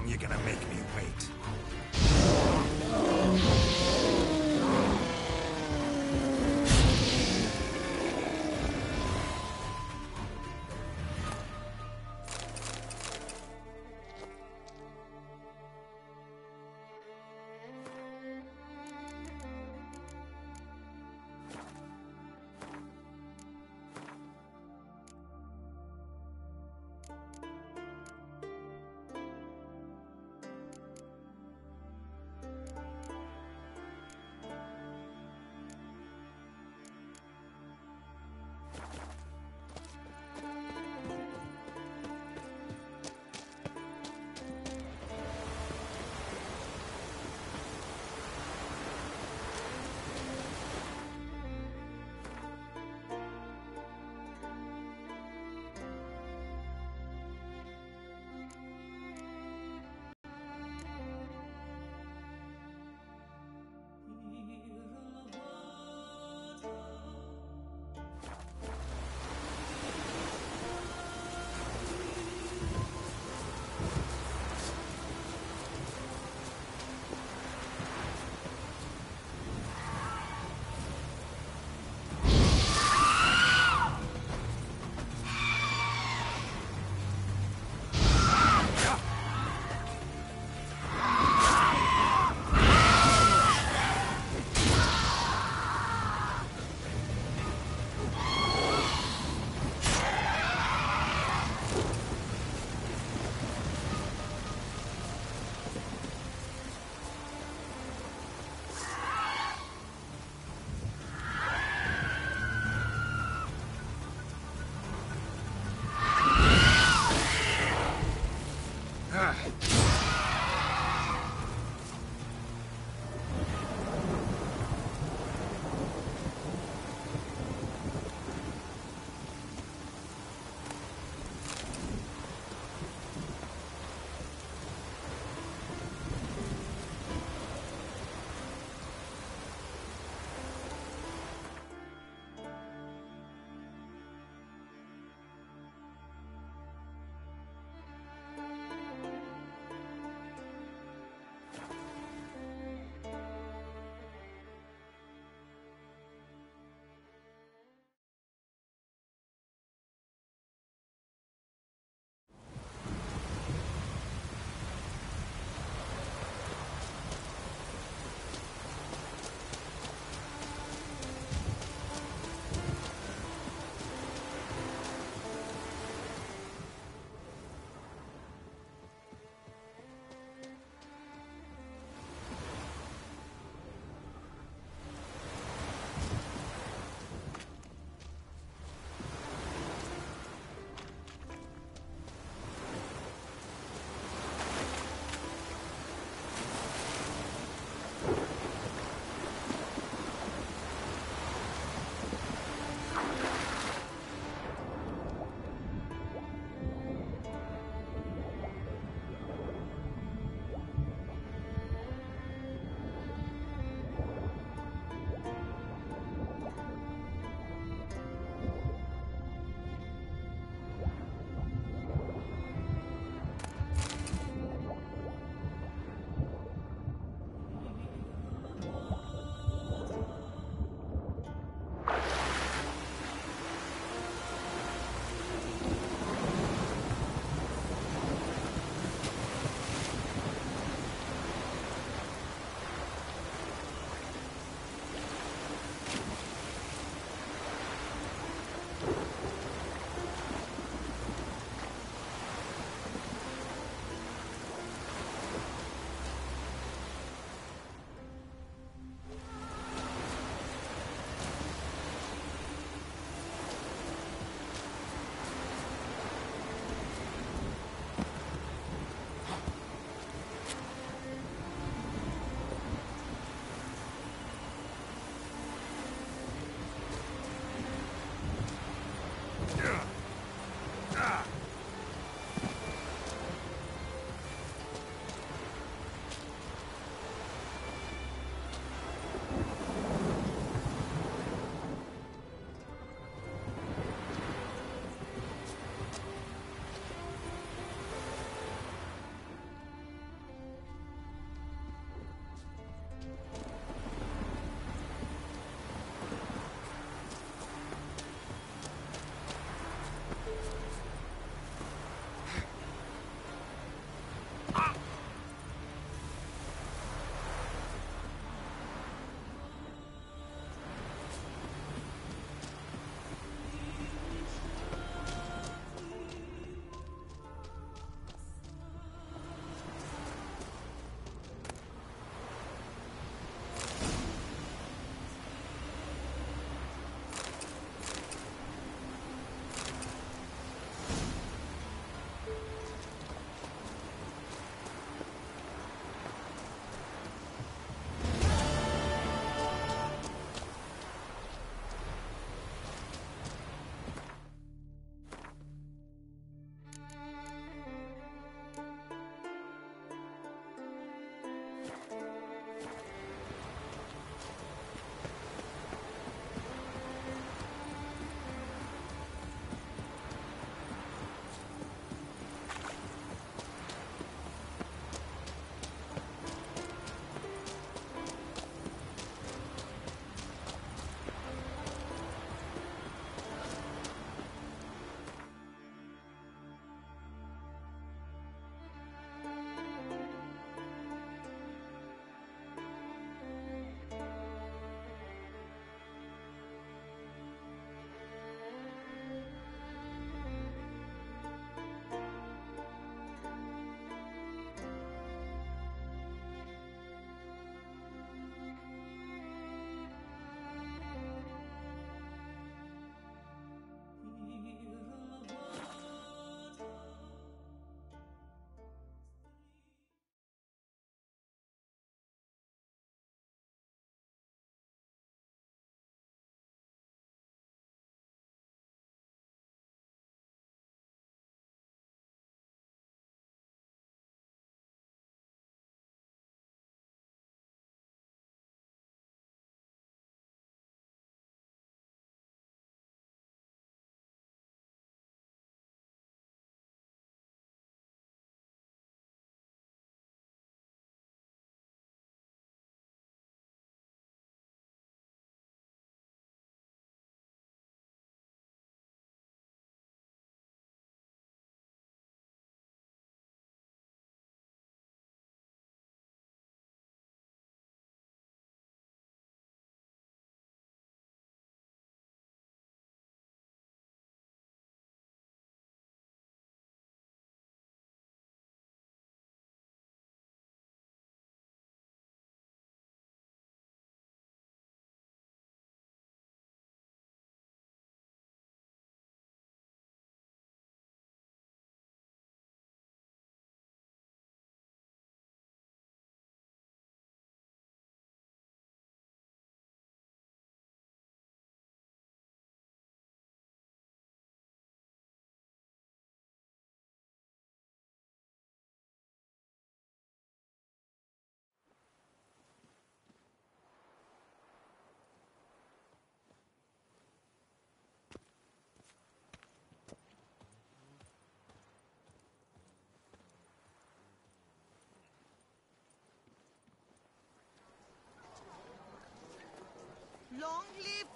long you gonna make me wait?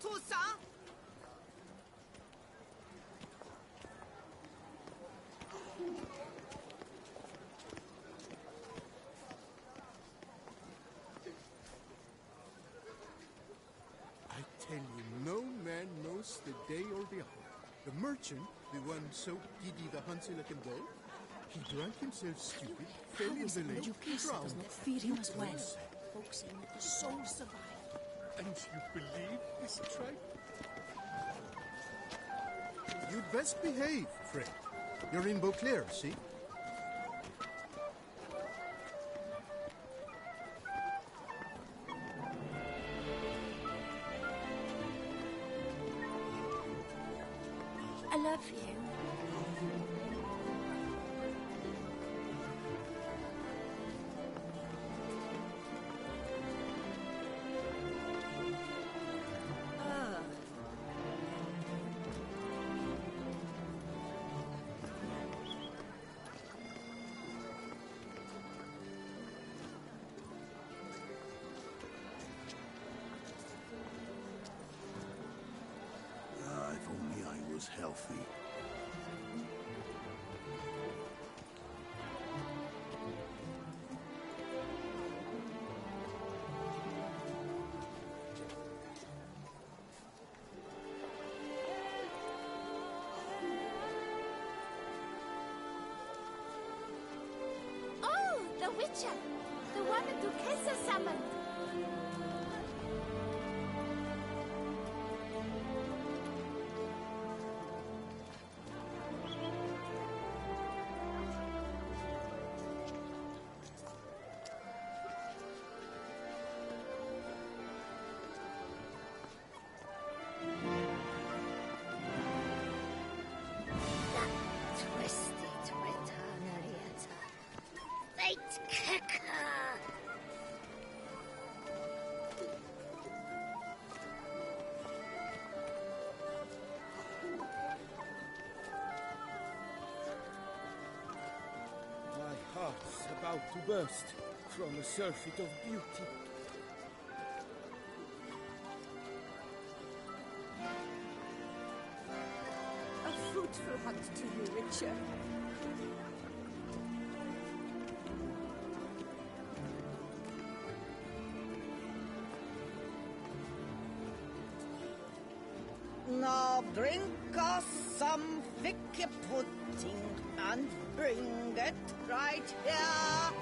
Tout ça? I tell you, no man knows the day or the hour. The merchant, the one so giddy the Hansel can go, he drank himself stupid, fell in the lake, drowned. Feed him as well. Folks saying that the soul survived. And you believe this tripe? You'd best behave, Fred. You're in Beauclair, see? I love you. If only I was healthy. Oh, the Witcher! The one the Duchessa summoned! My heart's about to burst from a surfeit of beauty. A fruitful hunt to you, Richard. Now drink us some thick pudding and bring it right here.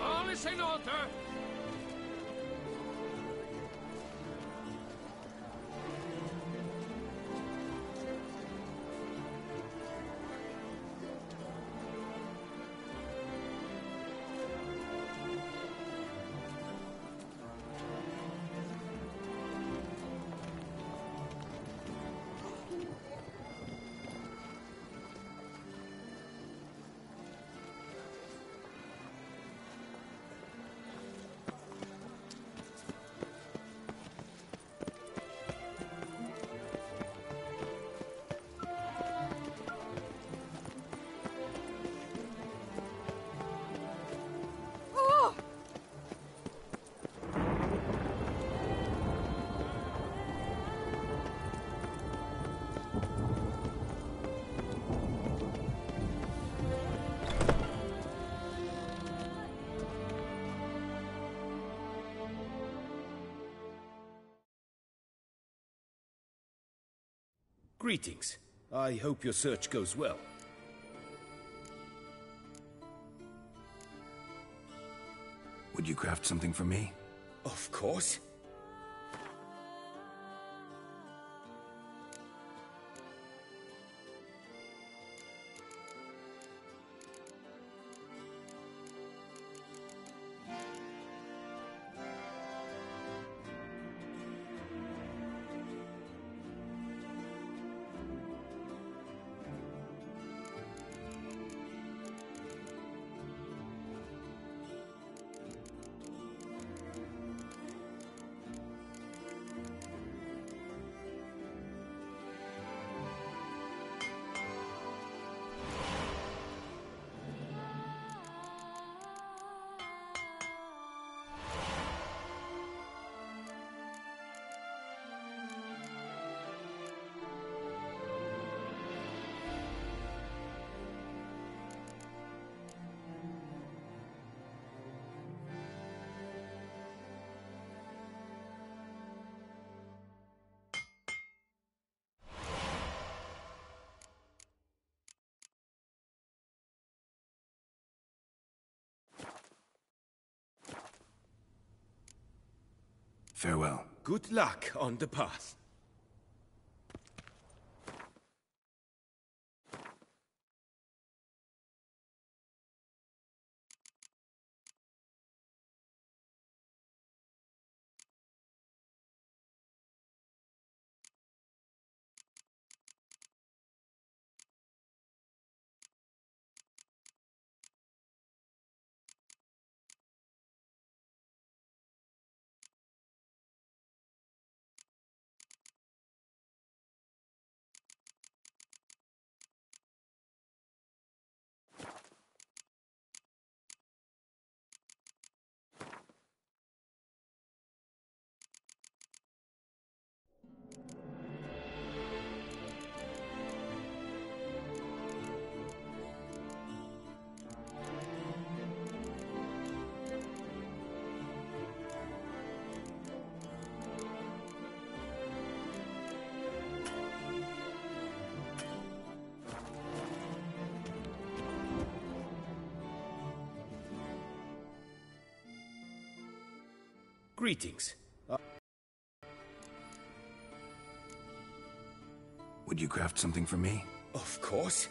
All is in order. Greetings. I hope your search goes well. Would you craft something for me? Of course. Farewell. Good luck on the path. Greetings. Would you craft something for me? Of course.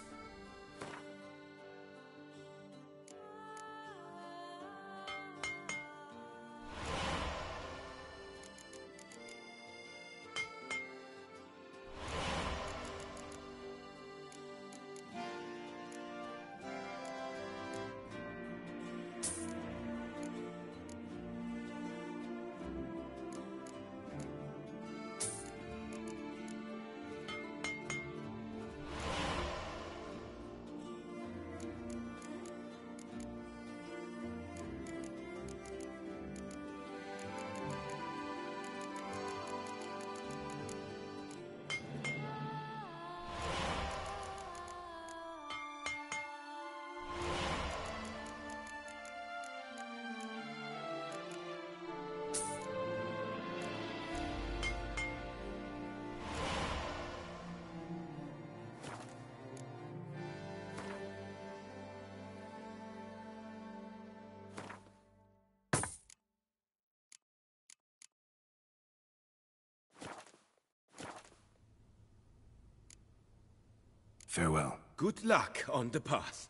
Farewell. Good luck on the path.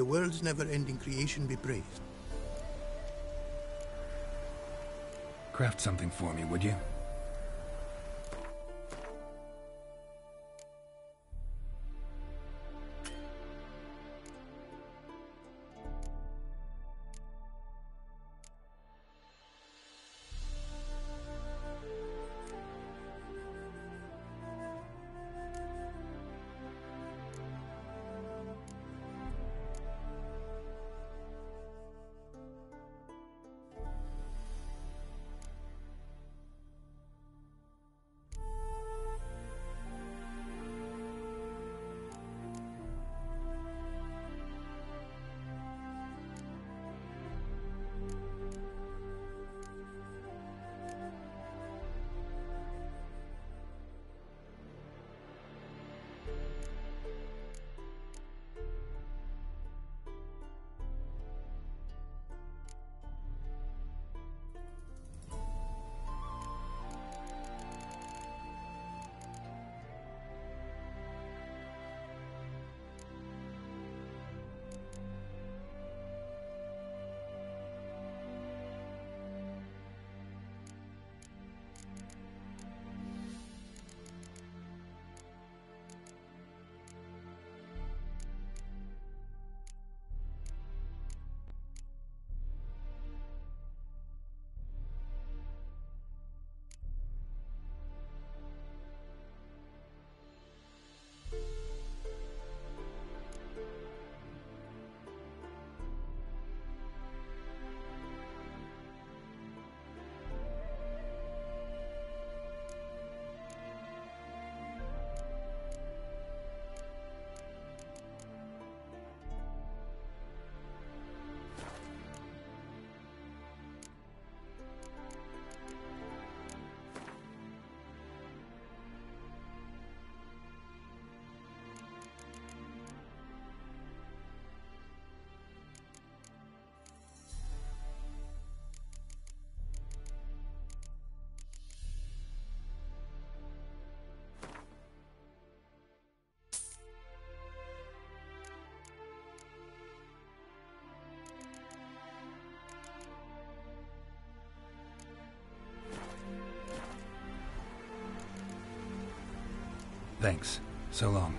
the world's never-ending creation be praised. Craft something for me, would you? Thanks. So long.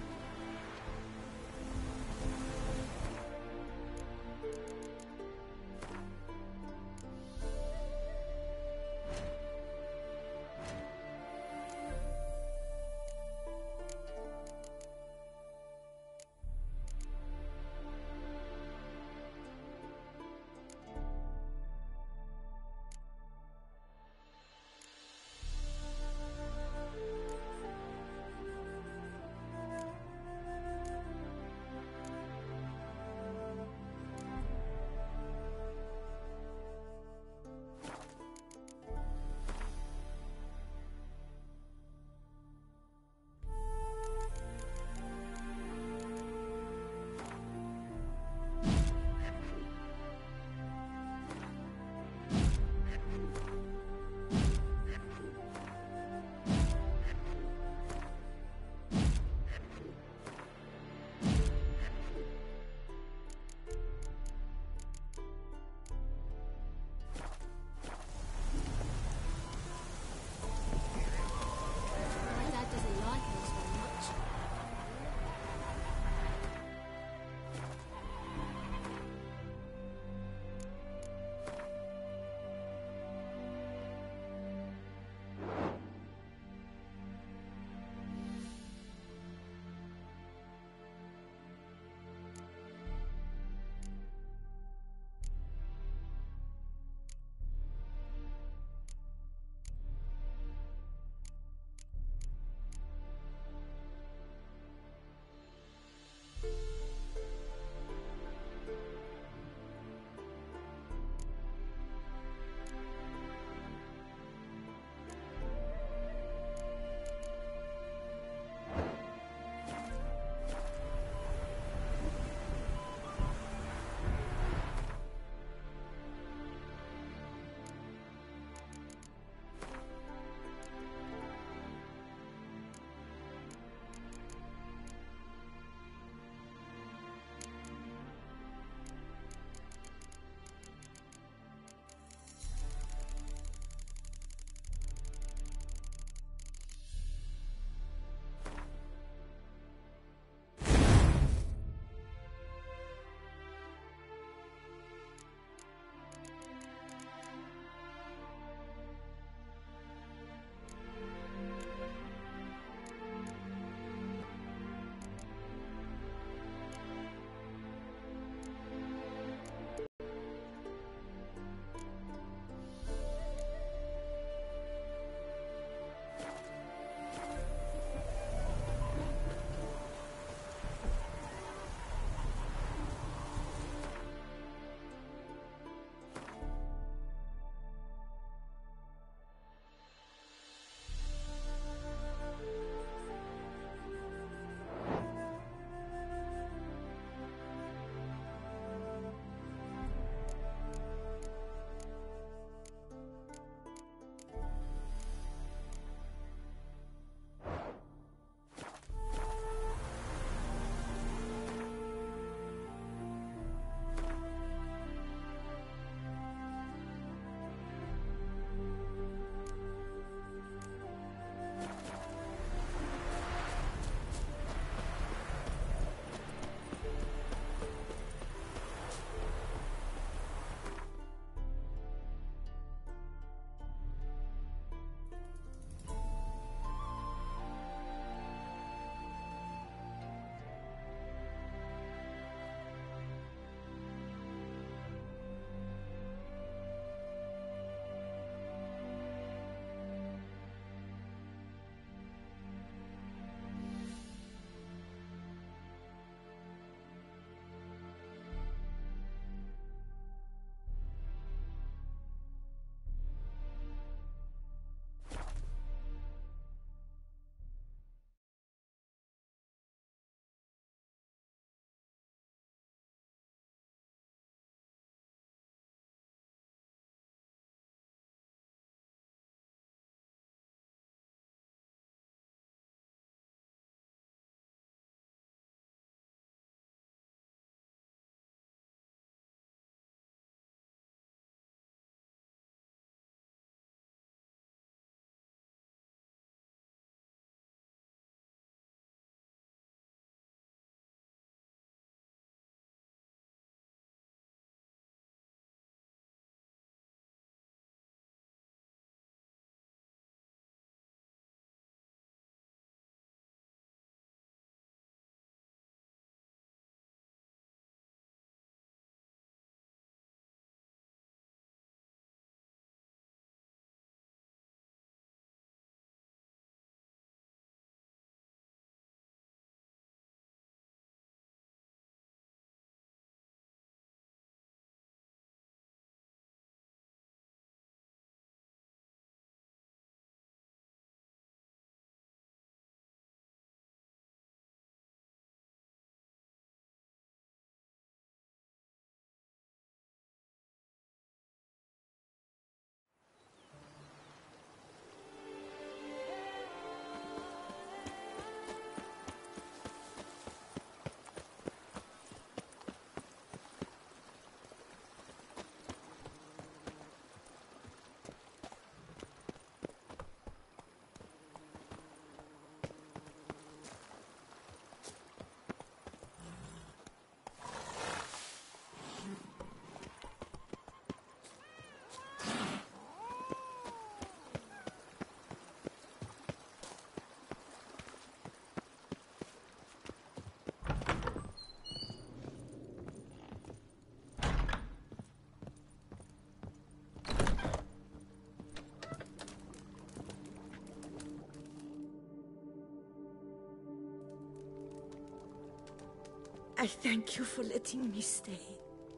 I thank you for letting me stay.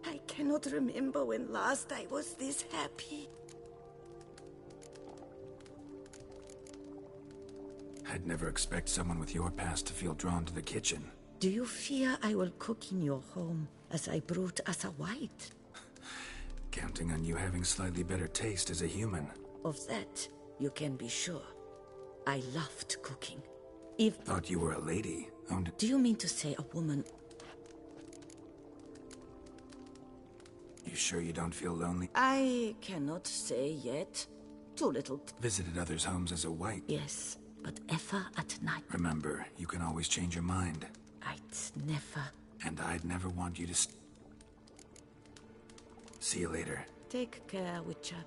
I cannot remember when last I was this happy. I'd never expect someone with your past to feel drawn to the kitchen. Do you fear I will cook in your home as I brought us a white? Counting on you having slightly better taste as a human. Of that, you can be sure. I loved cooking. Thought you were a lady. Do you mean to say a woman? You sure you don't feel lonely? I cannot say yet. Too little. Visited others' homes as a white. Yes, but ever at night. Remember, you can always change your mind. I'd never. And I'd never want you to see you later. Take care, Witcher.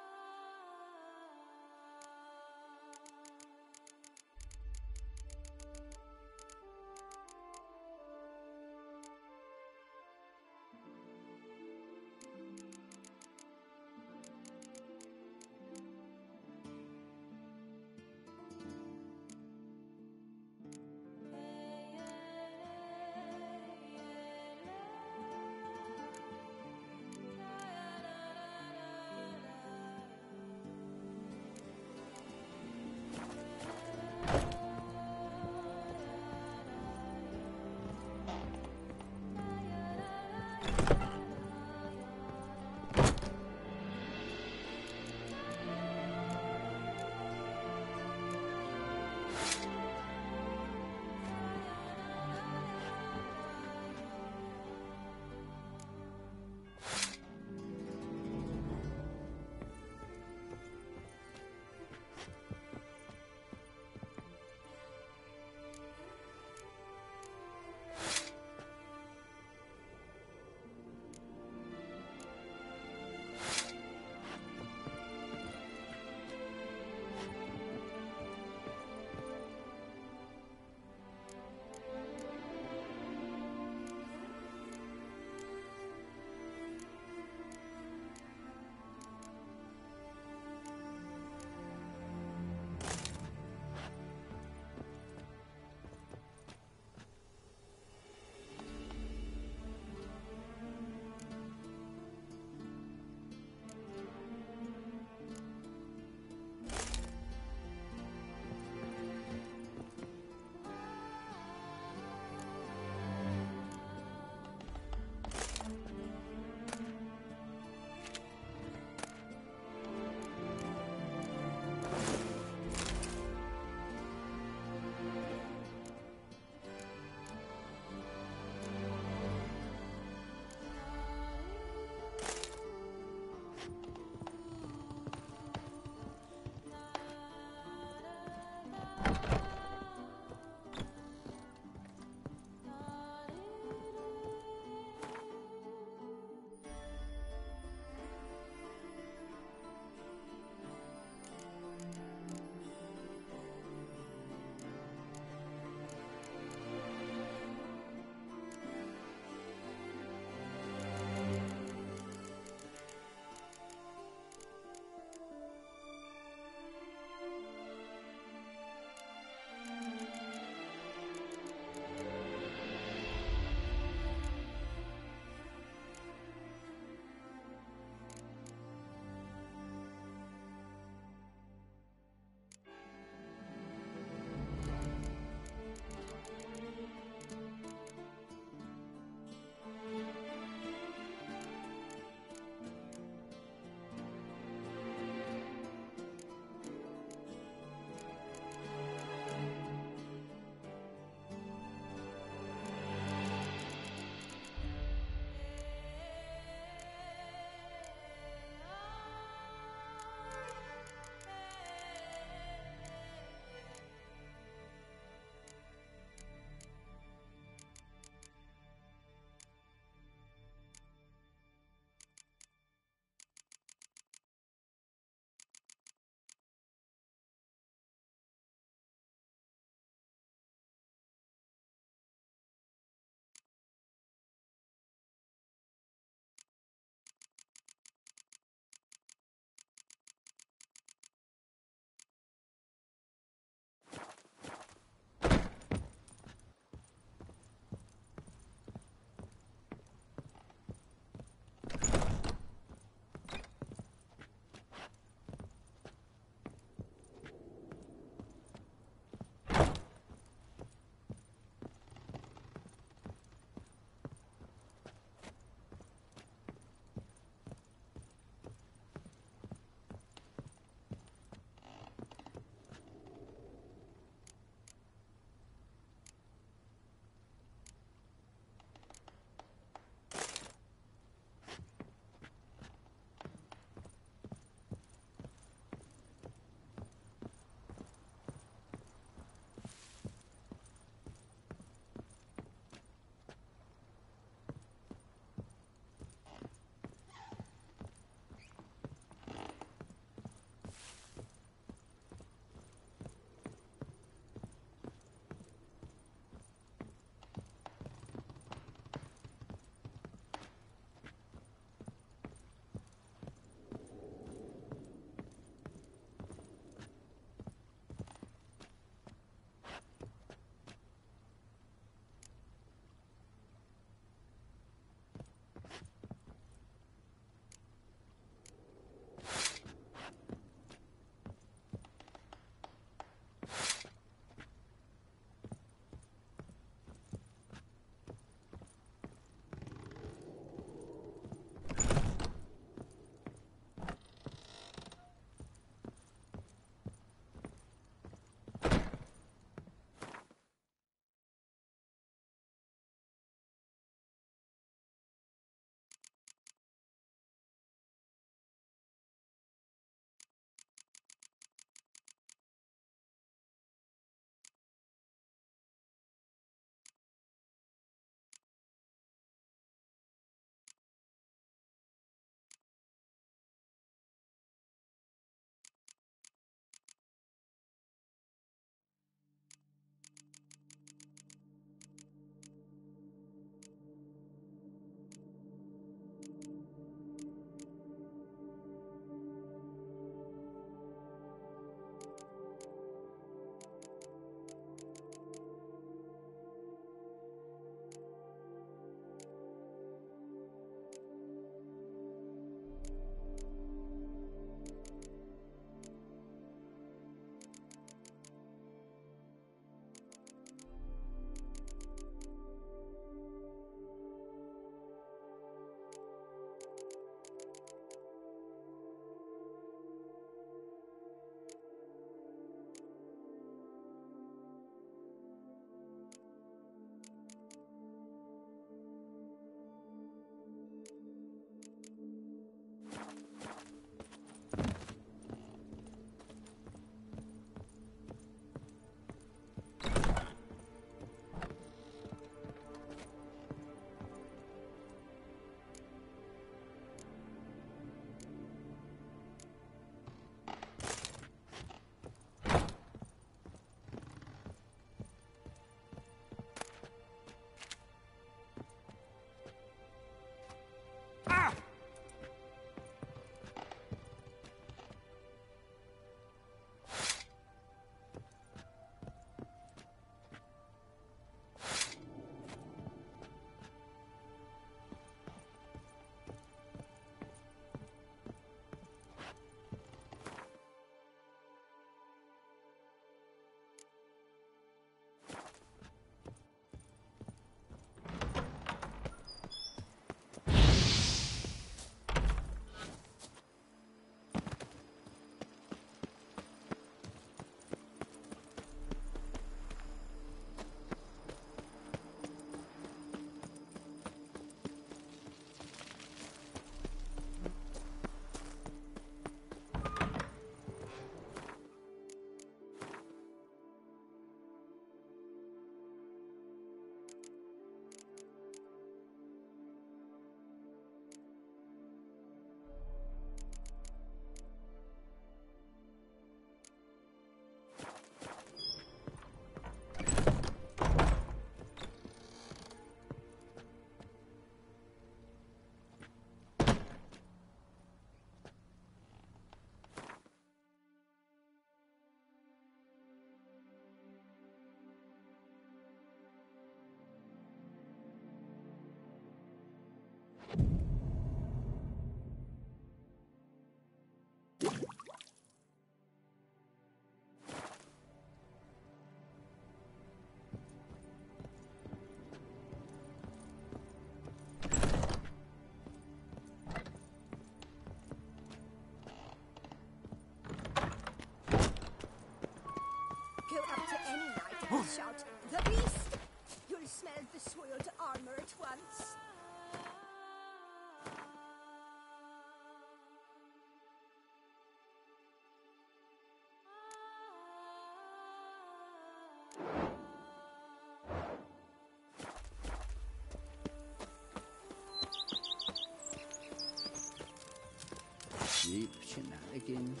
Cheap shenanigans.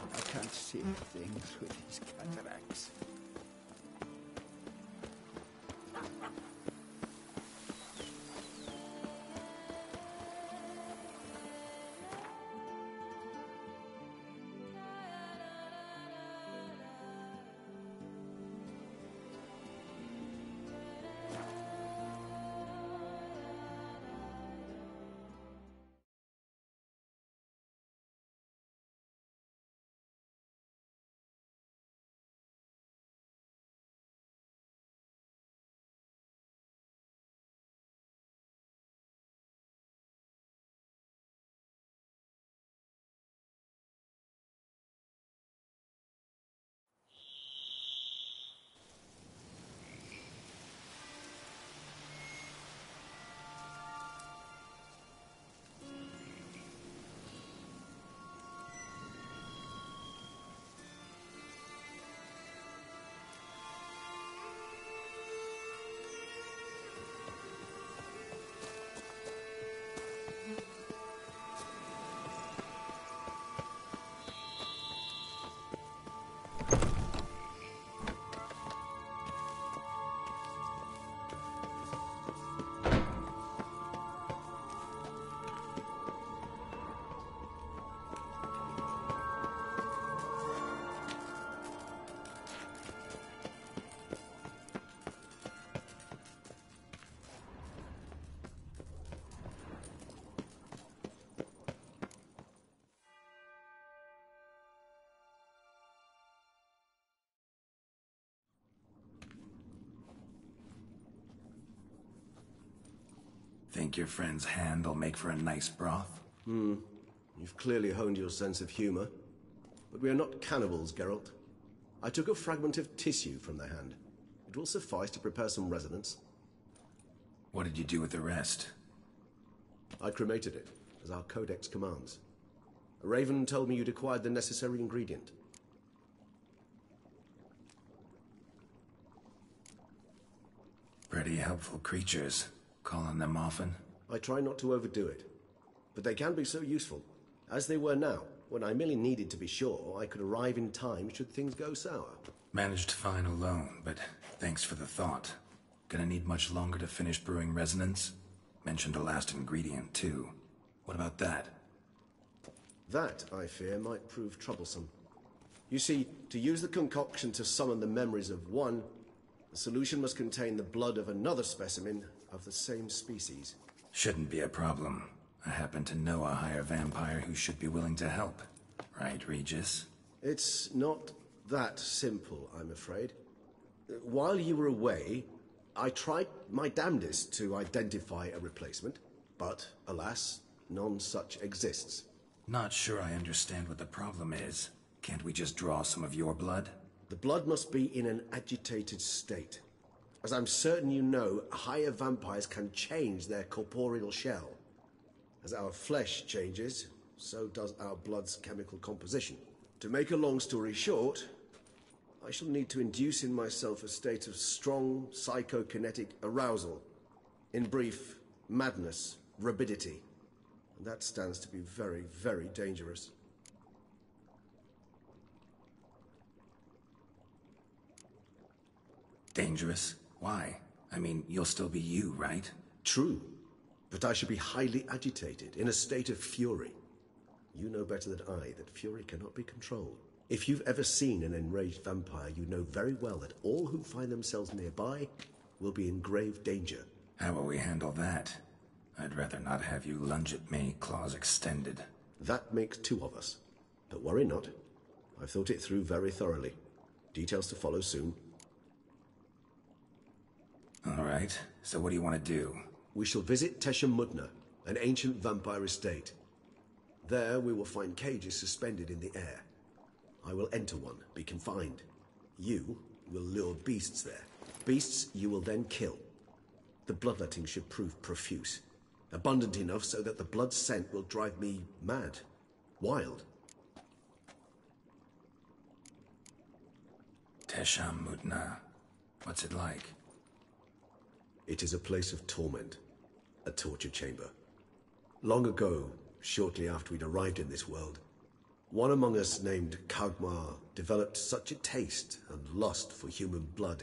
I can't see things with his cataracts. Think your friend's hand will make for a nice broth? You've clearly honed your sense of humor. But we are not cannibals, Geralt. I took a fragment of tissue from their hand. It will suffice to prepare some resonance. What did you do with the rest? I cremated it, as our codex commands. A raven told me you'd acquired the necessary ingredient. Pretty helpful creatures. Call on them often? I try not to overdo it. But they can be so useful, as they were now, when I merely needed to be sure I could arrive in time should things go sour. Managed fine alone, but thanks for the thought. Gonna need much longer to finish brewing resonance? Mentioned the last ingredient, too. What about that? That, I fear, might prove troublesome. You see, to use the concoction to summon the memories of one, the solution must contain the blood of another specimen of the same species. Shouldn't be a problem. I happen to know a higher vampire who should be willing to help. Right, Regis? It's not that simple, I'm afraid. While you were away, I tried my damnedest to identify a replacement, but alas, none such exists. Not sure I understand what the problem is. Can't we just draw some of your blood? The blood must be in an agitated state. As I'm certain you know, higher vampires can change their corporeal shell. As our flesh changes, so does our blood's chemical composition. To make a long story short, I shall need to induce in myself a state of strong psychokinetic arousal. In brief, madness, rabidity. And that stands to be very, very dangerous. Dangerous? Why? I mean, you'll still be you, right? True. But I should be highly agitated, in a state of fury. You know better than I that fury cannot be controlled. If you've ever seen an enraged vampire, you know very well that all who find themselves nearby will be in grave danger. How will we handle that? I'd rather not have you lunge at me, claws extended. That makes two of us. But worry not. I've thought it through very thoroughly. Details to follow soon. All right, so what do you want to do? We shall visit Tesha Mudna, an ancient vampire estate. There we will find cages suspended in the air. I will enter one, be confined. You will lure beasts there. Beasts you will then kill. The bloodletting should prove profuse. Abundant enough so that the blood scent will drive me mad. Wild. Tesha Mudna. What's it like? It is a place of torment. A torture chamber. Long ago, shortly after we'd arrived in this world. One among us named Kagmar developed such a taste and lust for human blood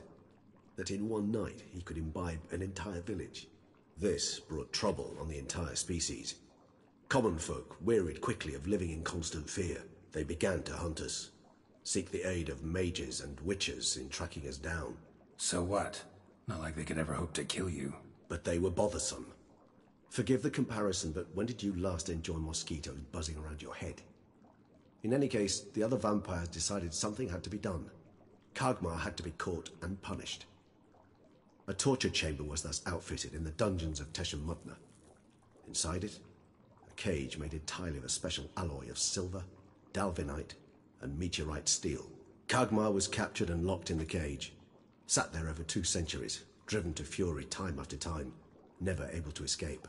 that in one night he could imbibe an entire village. This brought trouble on the entire species. Common folk wearied quickly of living in constant fear. They began to hunt us, seek the aid of mages and witches in tracking us down. So what? Not like they could ever hope to kill you. But they were bothersome. Forgive the comparison, but when did you last enjoy mosquitoes buzzing around your head? In any case, the other vampires decided something had to be done. Kagmar had to be caught and punished. A torture chamber was thus outfitted in the dungeons of Teshamutna. Inside it, a cage made entirely of a special alloy of silver, dalvinite, and meteorite steel. Kagmar was captured and locked in the cage, sat there over 2 centuries, driven to fury time after time, never able to escape.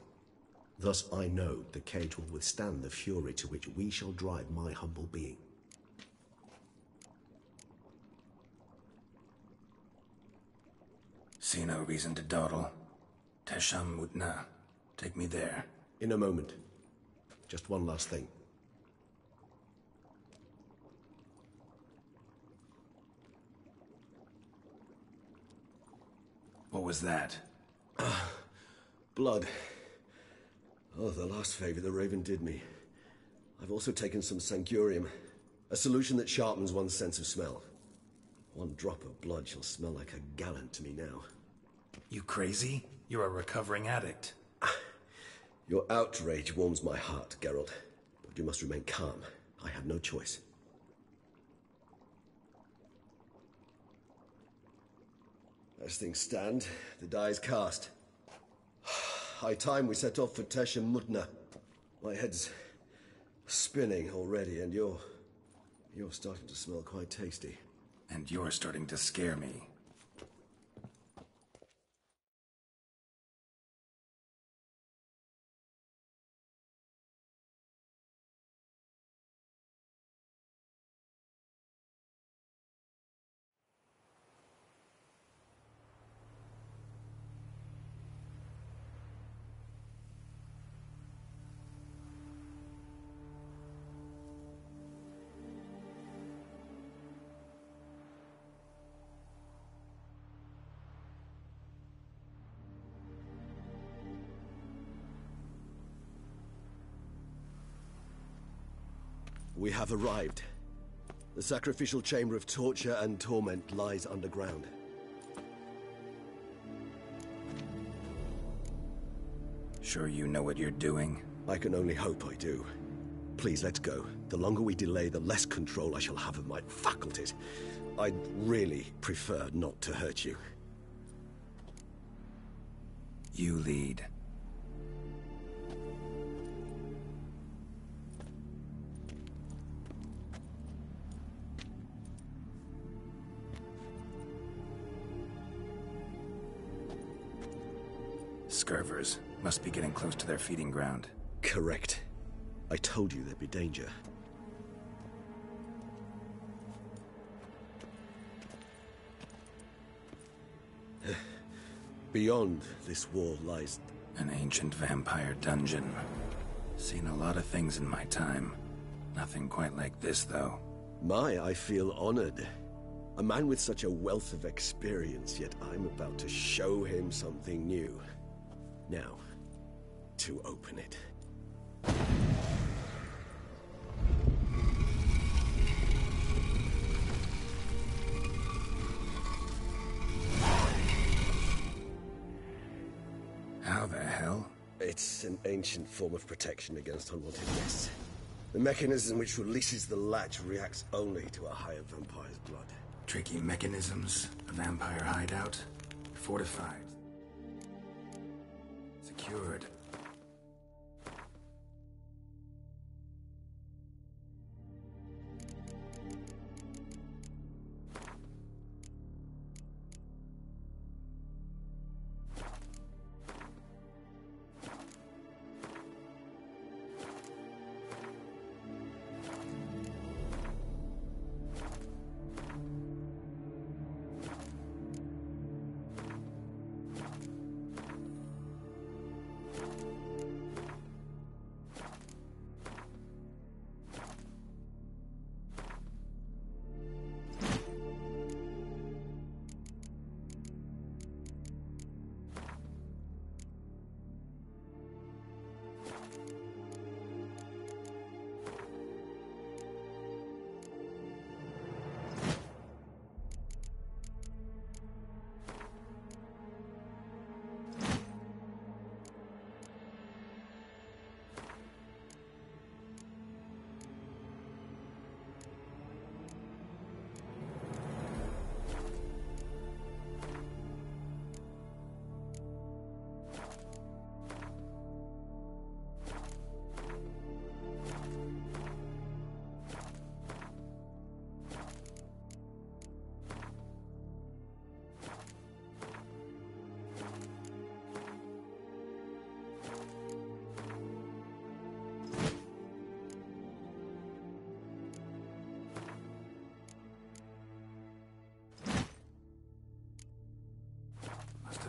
Thus I know the cage will withstand the fury to which we shall drive my humble being. See no reason to dawdle. Teshamutna. Take me there. In a moment. Just one last thing. What was that? Blood. Oh, the last favor the Raven did me. I've also taken some Sangurium, a solution that sharpens one's sense of smell. 1 drop of blood shall smell like a gallon to me now. You crazy? You're a recovering addict. Your outrage warms my heart, Geralt. But you must remain calm. I have no choice. As things stand, the die is cast. High time we set off for Teshamutna. My head's spinning already, and you're starting to smell quite tasty. And you're starting to scare me. We have arrived. The sacrificial chamber of torture and torment lies underground. Sure you know what you're doing? I can only hope I do. Please, let's go. The longer we delay, the less control I shall have of my faculties. I'd really prefer not to hurt you. You lead. Scurvers. Must be getting close to their feeding ground. Correct. I told you there'd be danger. Beyond this wall lies... An ancient vampire dungeon. Seen a lot of things in my time. Nothing quite like this, though. I feel honored. A man with such a wealth of experience, yet I'm about to show him something new. Now, to open it. How the hell? It's an ancient form of protection against unwanted guests. The mechanism which releases the latch reacts only to a higher vampire's blood. Tricky mechanisms, a vampire hideout, fortified. Secured.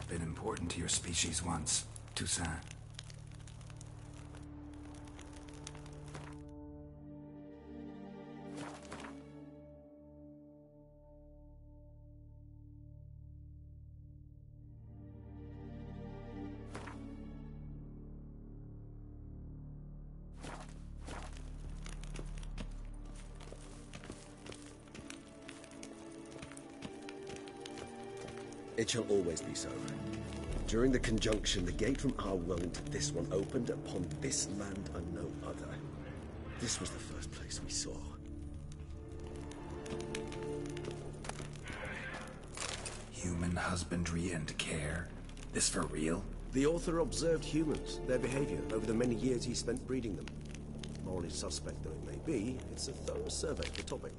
have been important to your species once, Toussaint. It shall always be so. During the conjunction, the gate from our world into this one opened upon this land and no other. This was the first place we saw. Human husbandry and care? This for real? The author observed humans, their behavior, over the many years he spent breeding them. Morally suspect though it may be, it's a thorough survey of the topic.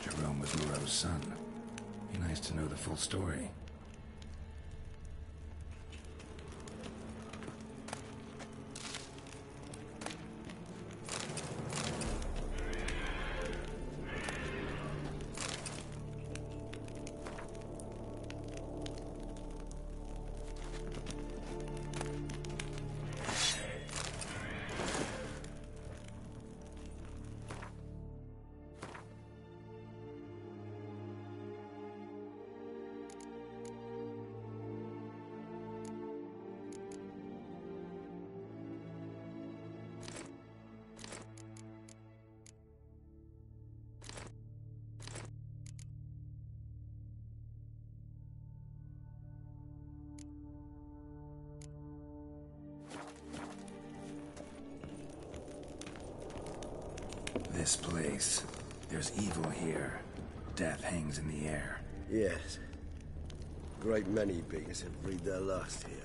Jerome was Moreau's son. Be nice to know the full story. This place. There's evil here. Death hangs in the air. Yes. Great many beings have breathed their last here.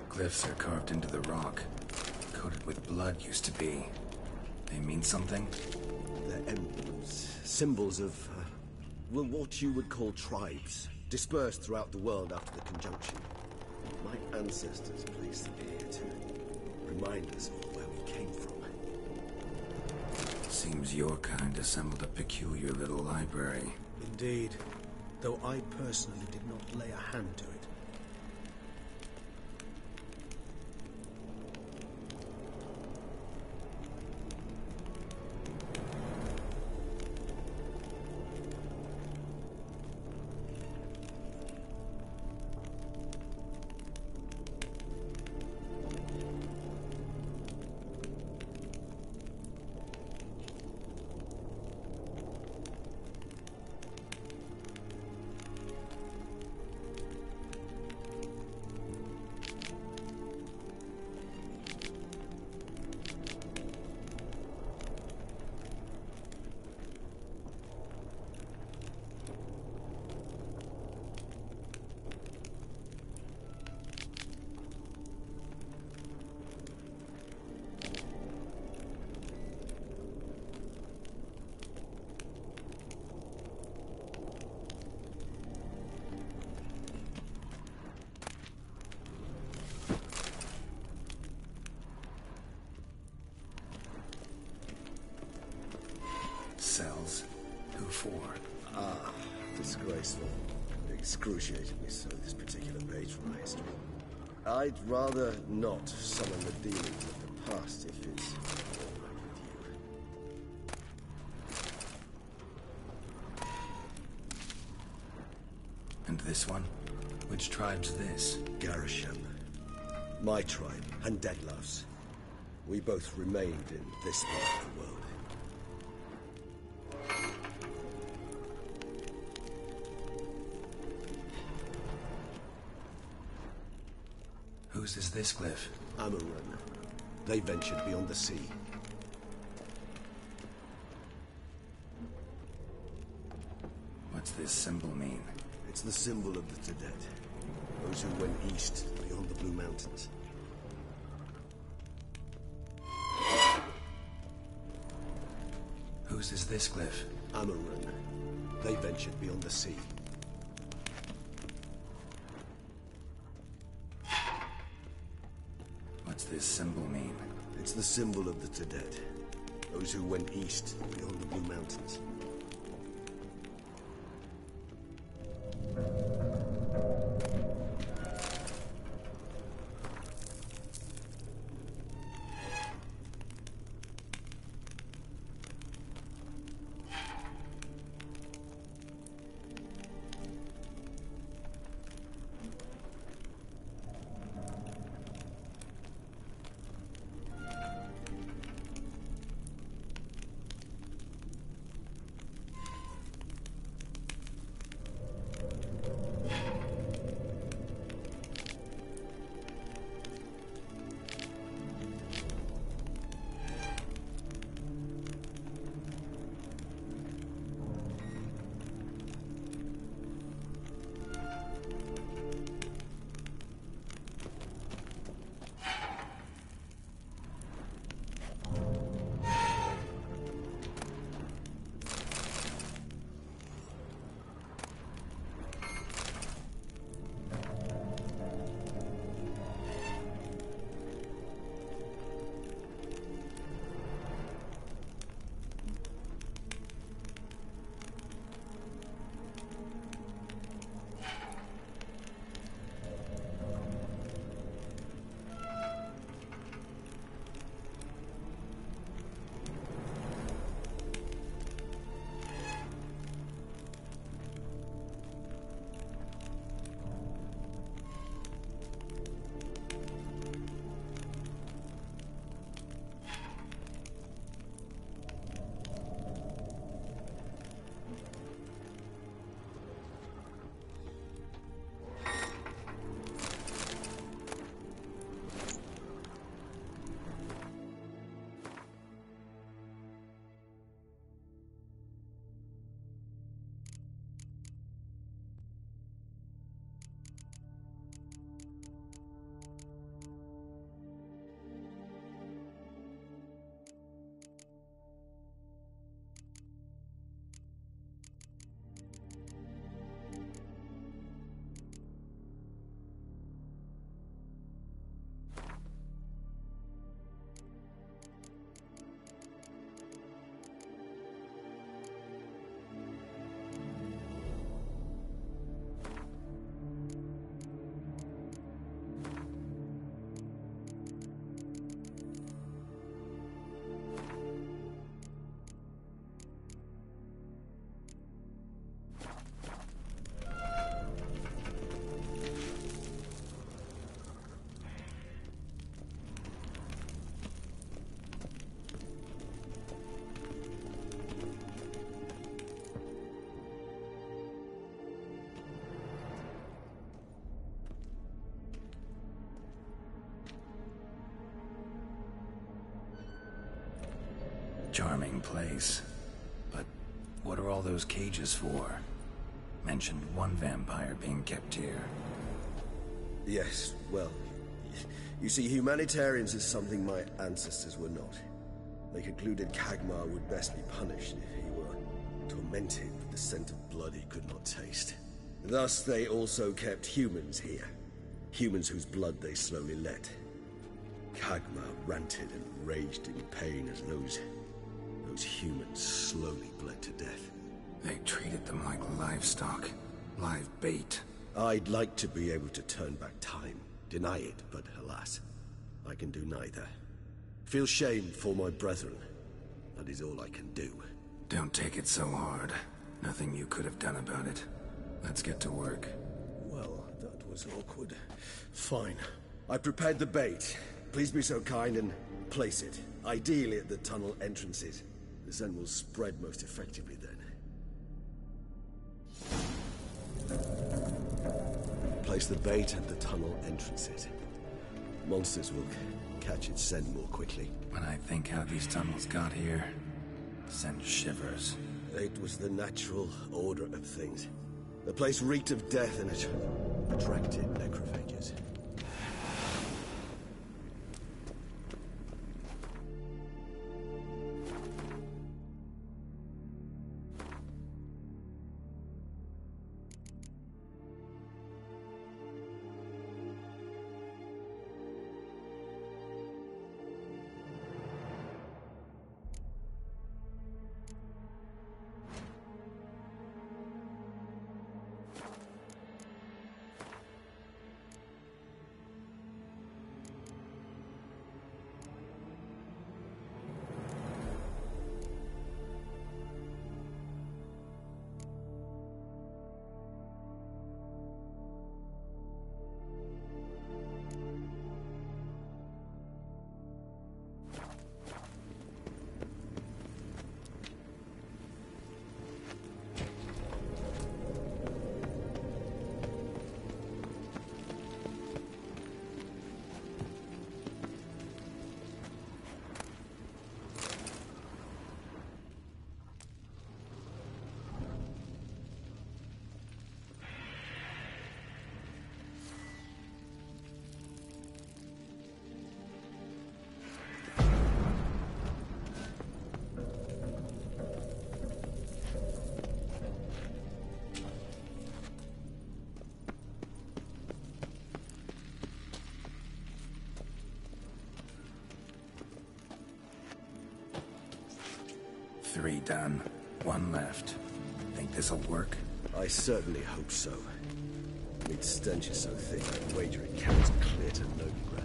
Glyphs are carved into the rock. Coated with blood used to be. They mean something? They're emblems, symbols of, well, what you would call tribes, dispersed throughout the world after the conjunction. My ancestors placed them here to remind us of where we came from. Seems your kind assembled a peculiar little library. Indeed, though I personally did not lay a hand to it. Cells? Who for? Ah, disgraceful. Excruciatingly so, this particular page from our history. I'd rather not summon the demons of the past if it's all right with you. And this one? Which tribe's this? Garisham. My tribe, and Deadlouse. We both remained in this part of the world. Whose is this glyph? Amaran. They ventured beyond the sea. What's this symbol mean? It's the symbol of the Tedet. Those who went east beyond the Blue Mountains. Whose is this glyph? Amarun. They ventured beyond the sea. What's this symbol mean? It's the symbol of the Tedet. Those who went east beyond the Blue Mountains. Charming place. But what are all those cages for? Mentioned one vampire being kept here. Yes, well, you see, humanitarians is something my ancestors were not. They concluded Kagmar would best be punished if he were tormented with the scent of blood he could not taste. Thus, they also kept humans here. Humans whose blood they slowly let. Kagmar ranted and raged in pain as those humans slowly bled to death. They treated them like livestock. Live bait. I'd like to be able to turn back time. Deny it, but alas, I can do neither. Feel shame for my brethren. That is all I can do. Don't take it so hard. Nothing you could have done about it. Let's get to work. Well, that was awkward. Fine. I prepared the bait. Please be so kind and place it. Ideally at the tunnel entrances. The scent will spread most effectively then. Place the bait at the tunnel entrances. Monsters will catch its scent more quickly. When I think how these tunnels got here, send shivers. It was the natural order of things. The place reeked of death and it attracted necrophages. Three done. One left. Think this'll work? I certainly hope so. Its stench is so thick, I'd wager it carries clear to Novigrad.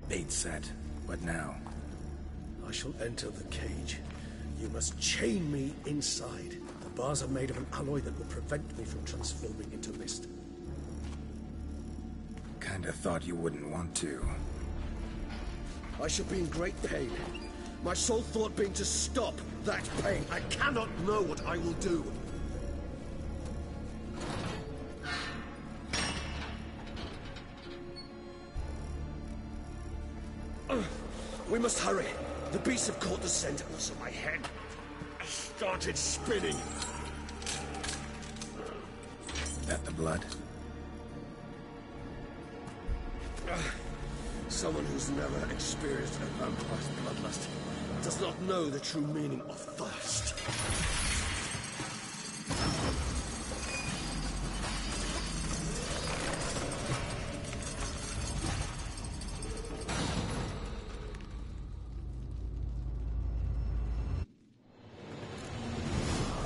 Bait set. What now? I shall enter the cage. You must chain me inside. The bars are made of an alloy that will prevent me from transforming into mist. Kinda thought you wouldn't want to. I shall be in great pain. My sole thought being to stop that pain. I cannot know what I will do. We must hurry. The beasts have caught the scent, and also my head started spinning. That the blood? Someone who's never experienced a vampire's bloodlust does not know the true meaning of thirst.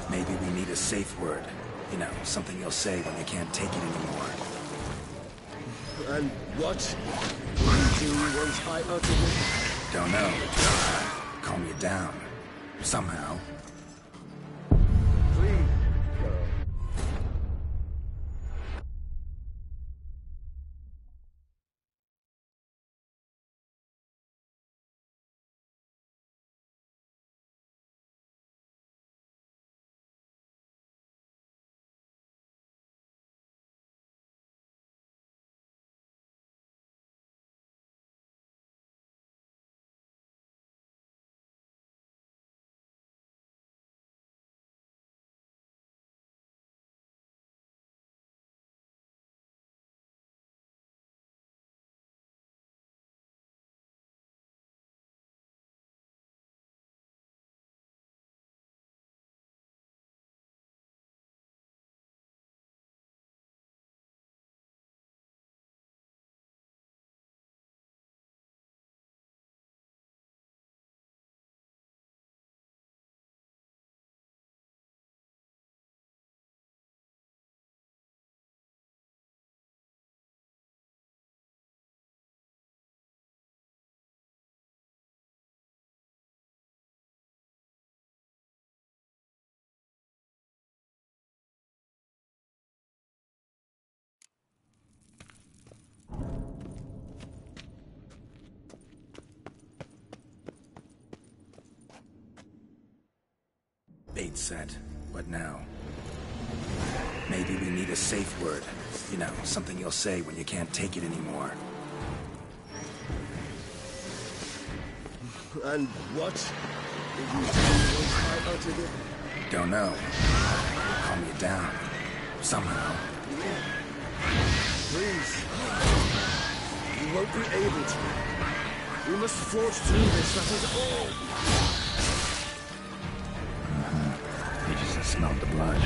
Maybe we need a safe word. You know, something you'll say when you can't take it anymore. And what do you want I utter it? Don't know. Calm you down. Somehow. Please, girl. Bait set. What now? Maybe we need a safe word. You know, something you'll say when you can't take it anymore. And what did you do once I uttered it? Don't know. Calm you down. Somehow. Please. You won't be able to. We must forge through this, that is all. You just smelled the blood.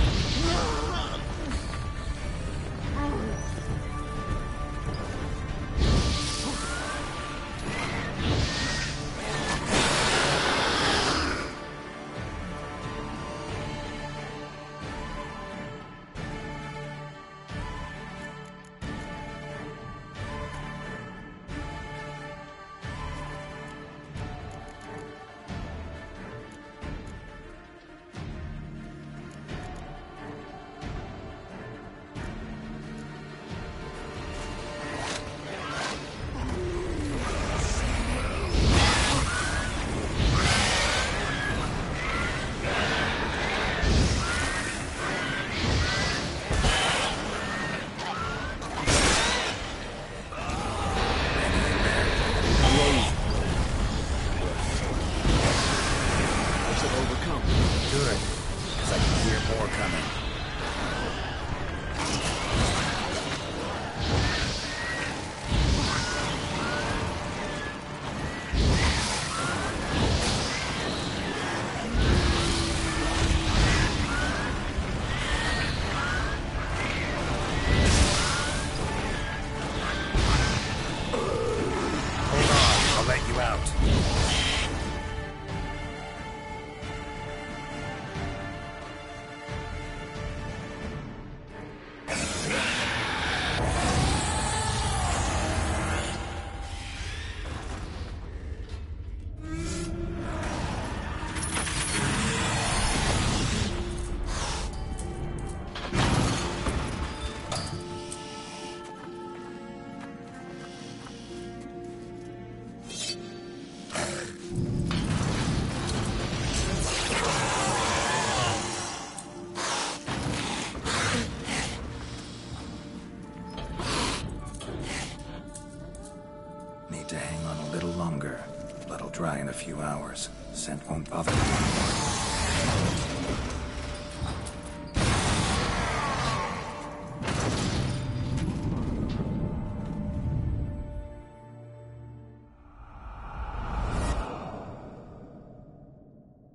Need to hang on a little longer. Blood'll dry in a few hours. Scent won't bother me anymore.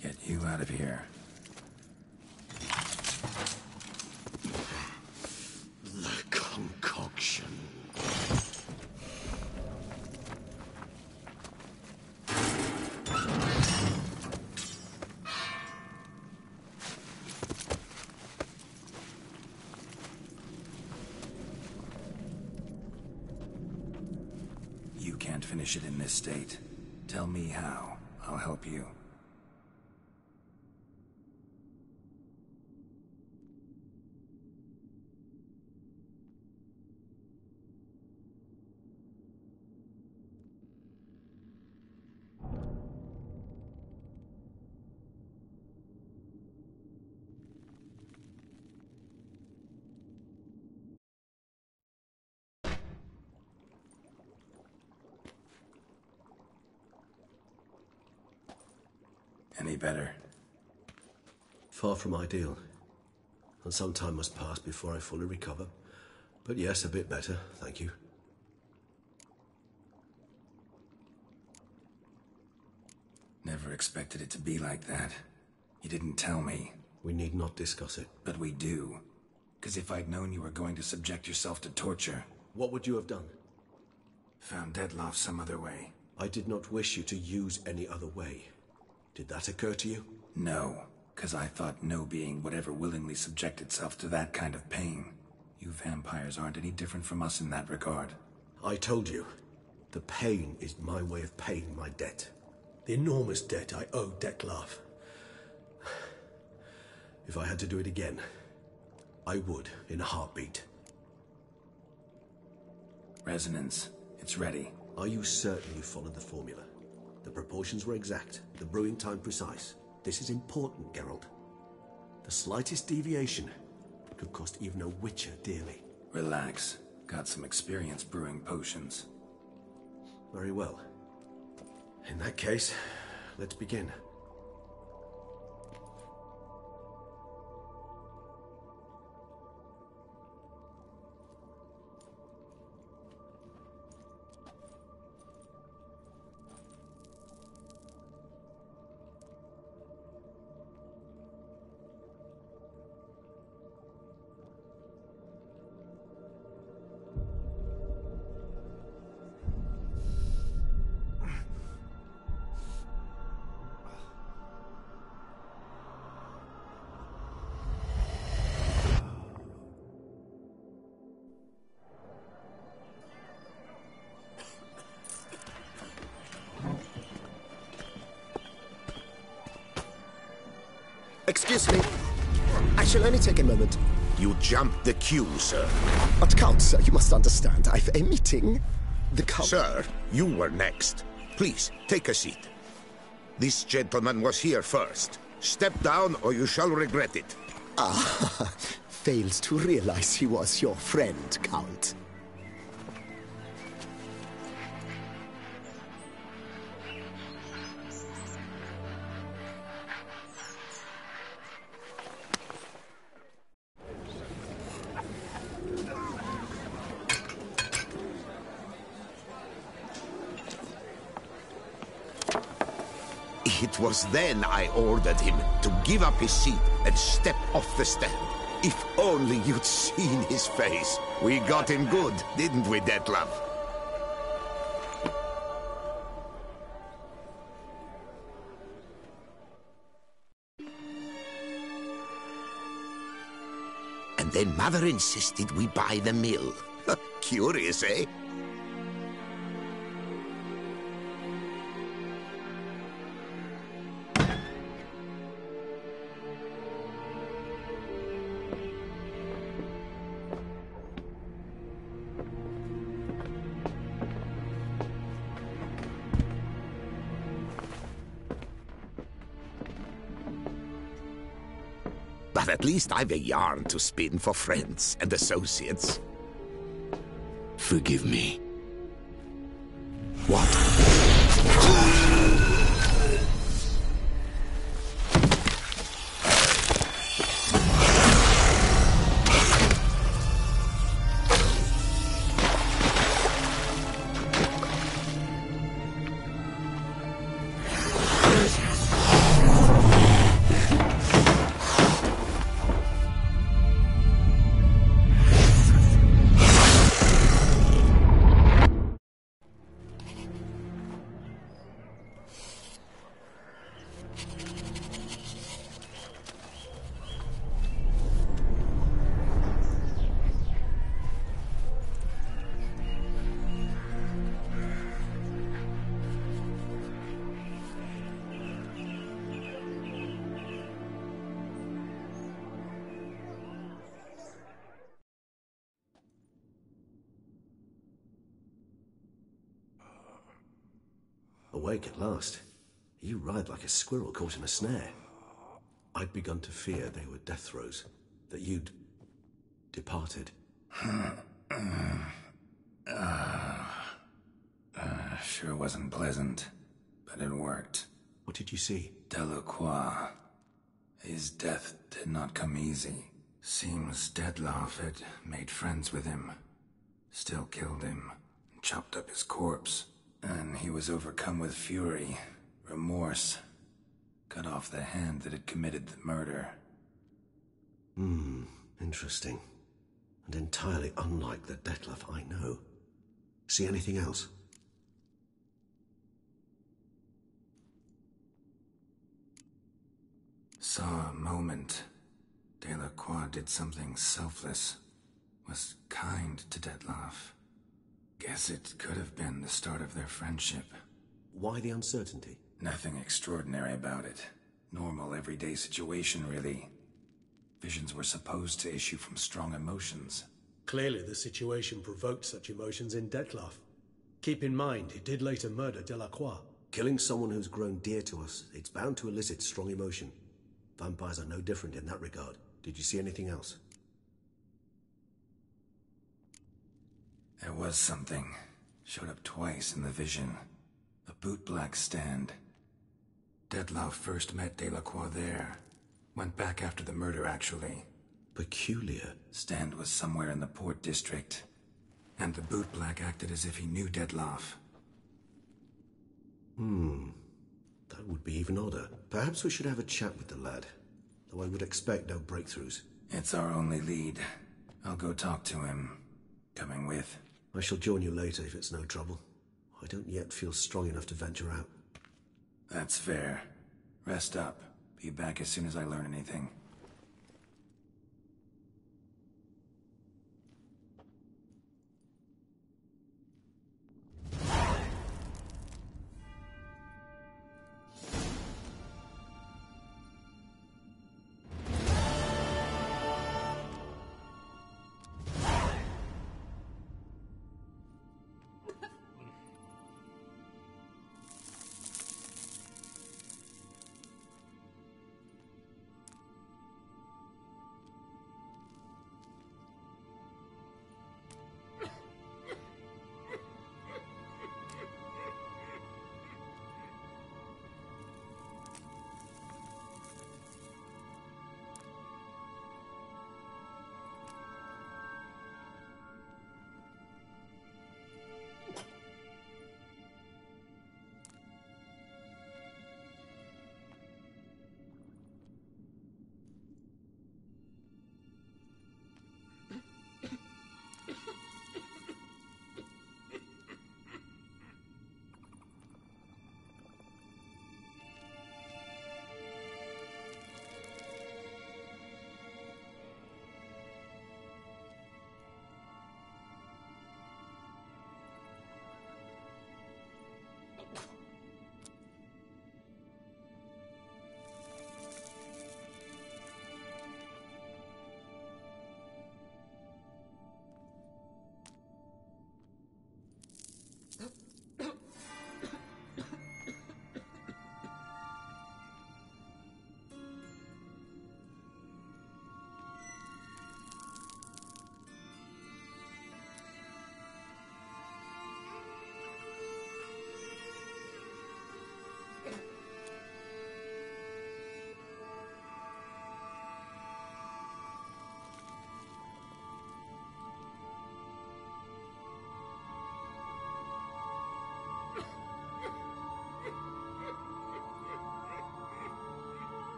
Get you out of here. The concoction. You can't finish it in this state. Tell me how. I'll help you. Any better? Far from ideal. And some time must pass before I fully recover. But yes, a bit better, thank you. Never expected it to be like that. You didn't tell me. We need not discuss it. But we do. Because if I'd known you were going to subject yourself to torture... What would you have done? Found Deadloff some other way. I did not wish you to use any other way. Did that occur to you? No, because I thought no being would ever willingly subject itself to that kind of pain. You vampires aren't any different from us in that regard. I told you, the pain is my way of paying my debt. The enormous debt I owe Dettlaff. If I had to do it again, I would in a heartbeat. Resonance, it's ready. Are you certain you followed the formula? The proportions were exact, the brewing time precise. This is important, Geralt. The slightest deviation, could cost even a witcher dearly. Relax. Got some experience brewing potions. Very well. In that case, let's begin. Excuse me. I shall only take a moment. You jumped the queue, sir. But Count, sir, you must understand. I've a meeting. The Count... Sir, you were next. Please, take a seat. This gentleman was here first. Step down or you shall regret it. Ah, fails to realize he was your friend, Count. It was then I ordered him to give up his seat and step off the stand. If only you'd seen his face. We got him good, didn't we, Detlef? And then Mother insisted we buy the mill. Curious, eh? But at least I've a yarn to spin for friends and associates. Forgive me. What? Awake at last. You writhed like a squirrel caught in a snare. I'd begun to fear they were death throes, that you'd departed. Sure wasn't pleasant, but it worked. What did you see? Delacroix. His death did not come easy. Seems Detlef had made friends with him. Still killed him, chopped up his corpse. And he was overcome with fury, remorse. Cut off the hand that had committed the murder. Interesting. And entirely unlike the Detlef I know. See anything else? Saw a moment. Delacroix did something selfless. Was kind to Detlef. Guess it could have been the start of their friendship. Why the uncertainty? Nothing extraordinary about it. Normal, everyday situation, really. Visions were supposed to issue from strong emotions. Clearly the situation provoked such emotions in Detlef. Keep in mind, he did later murder Delacroix. Killing someone who's grown dear to us, it's bound to elicit strong emotion. Vampires are no different in that regard. Did you see anything else? There was something. Showed up twice in the vision. A bootblack stand. Detloff first met Delacroix there. Went back after the murder, actually. Peculiar. Stand was somewhere in the port district. And the bootblack acted as if he knew Detloff. That would be even odder. Perhaps we should have a chat with the lad. Though I would expect no breakthroughs. It's our only lead. I'll go talk to him. Coming with? I shall join you later if it's no trouble. I don't yet feel strong enough to venture out. That's fair. Rest up. Be back as soon as I learn anything.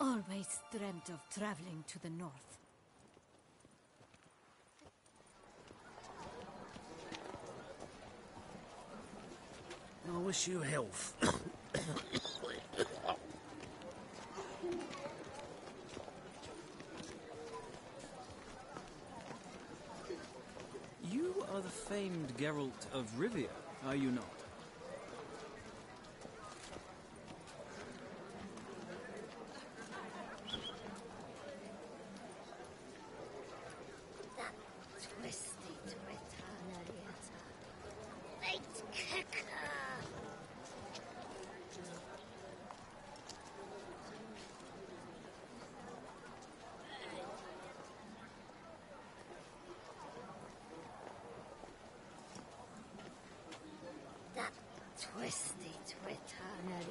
always dreamt of traveling to the north. I wish you health. You are the famed Geralt of Rivia, are you not?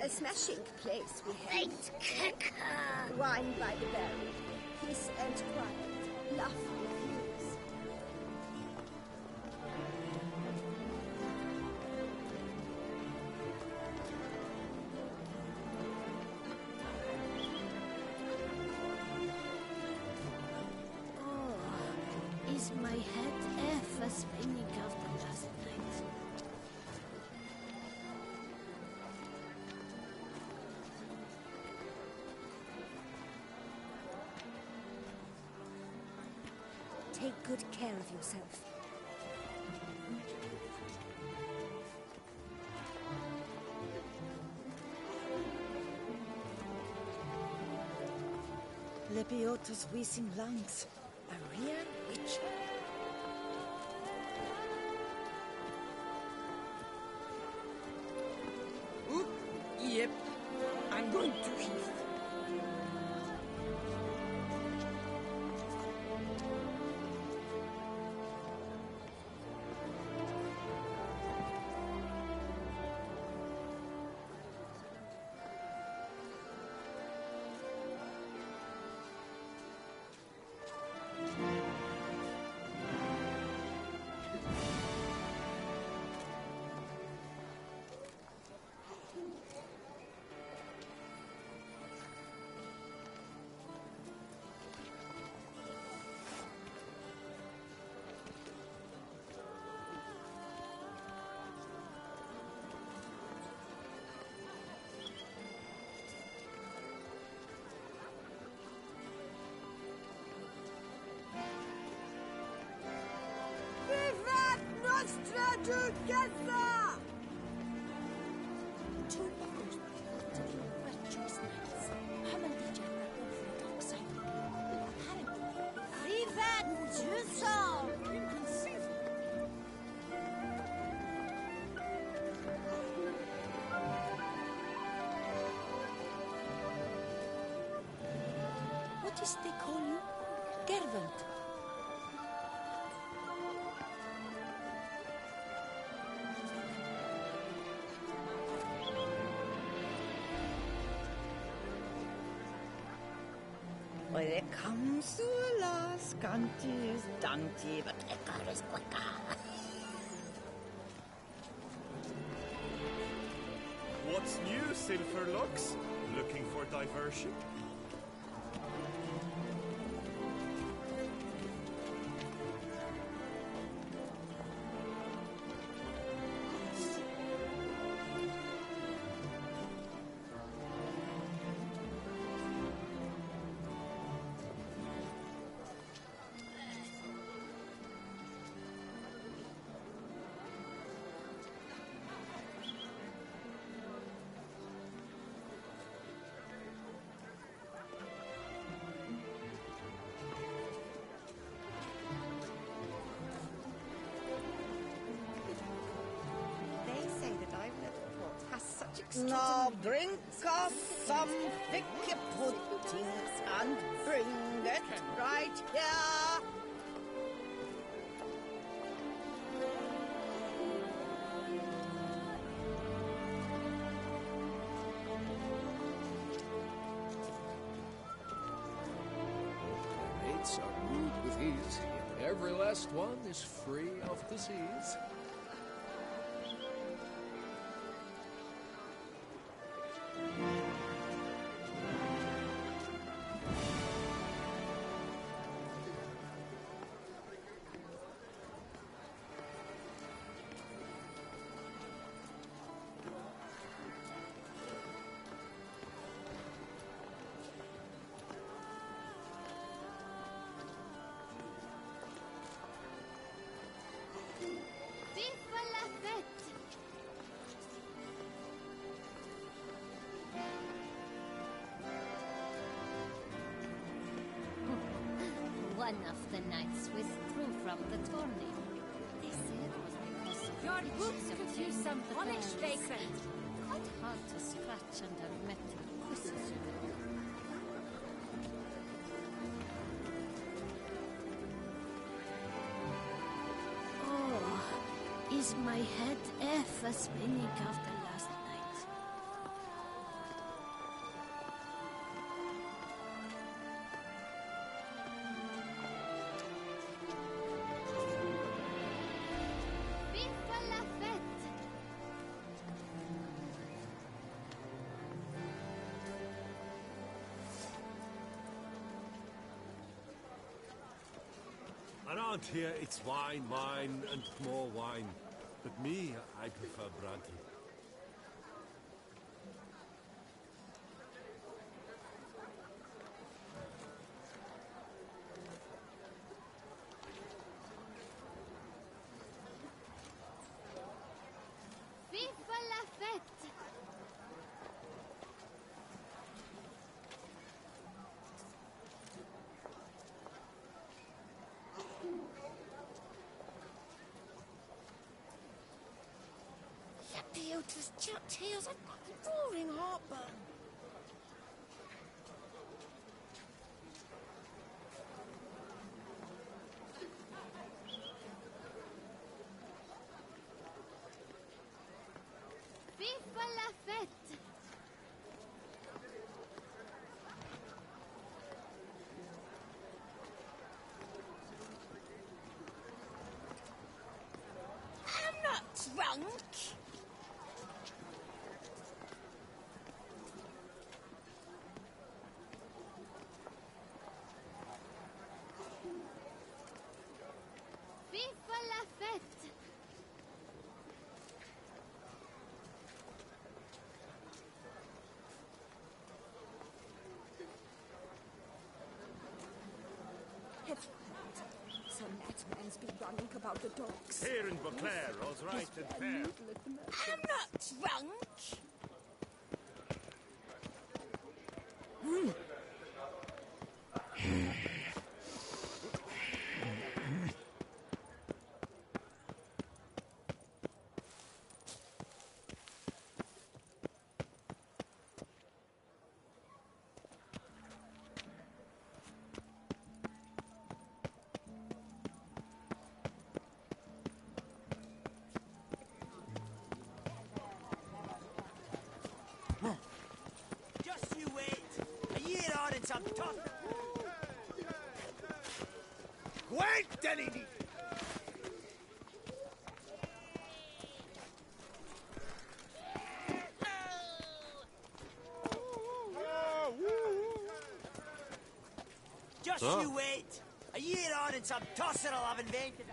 A smashing place we have. Wine by the barrel. Peace and quiet. Laughing views. Oh, is my head ever spinning after last night? Take good care of yourself. Lebiota's wheezing lungs. A real witch. Oop, yep. I'm going to heal. Nostra Duchessa! Tomorrow's built to be virtuous nights. Hamadija over dockside. Revenge, Jusol! What is they call you? Gervant. Well, it comes to a last, Scanty is dainty, but quicker is quicker. What's new, Silverlocks? Looking for diversion? Now drink us some thick pudding and bring it right here. Mates are brewed with ease, yet every last one is free of disease. One of the knights withdrew from the tourney. They say it was because of your boots could use some polish, vagrant. Quite hard to scratch under metal whistles. Oh, is my head ever spinning after last night? Viva la fête! Around here, it's wine, wine, and more wine. But me, I prefer brandy. Viva la fête! Theotis chapped heels and roaring heartburn. Viva la fête! I'm not drunk. Viva la fête! Some madman's been running about the docks. Here in Beauclair, all's right and fair. I'm not drunk. Just you wait. A year on and some tough. Wait, Denny! Just you wait. A year on and some tosser will have invented.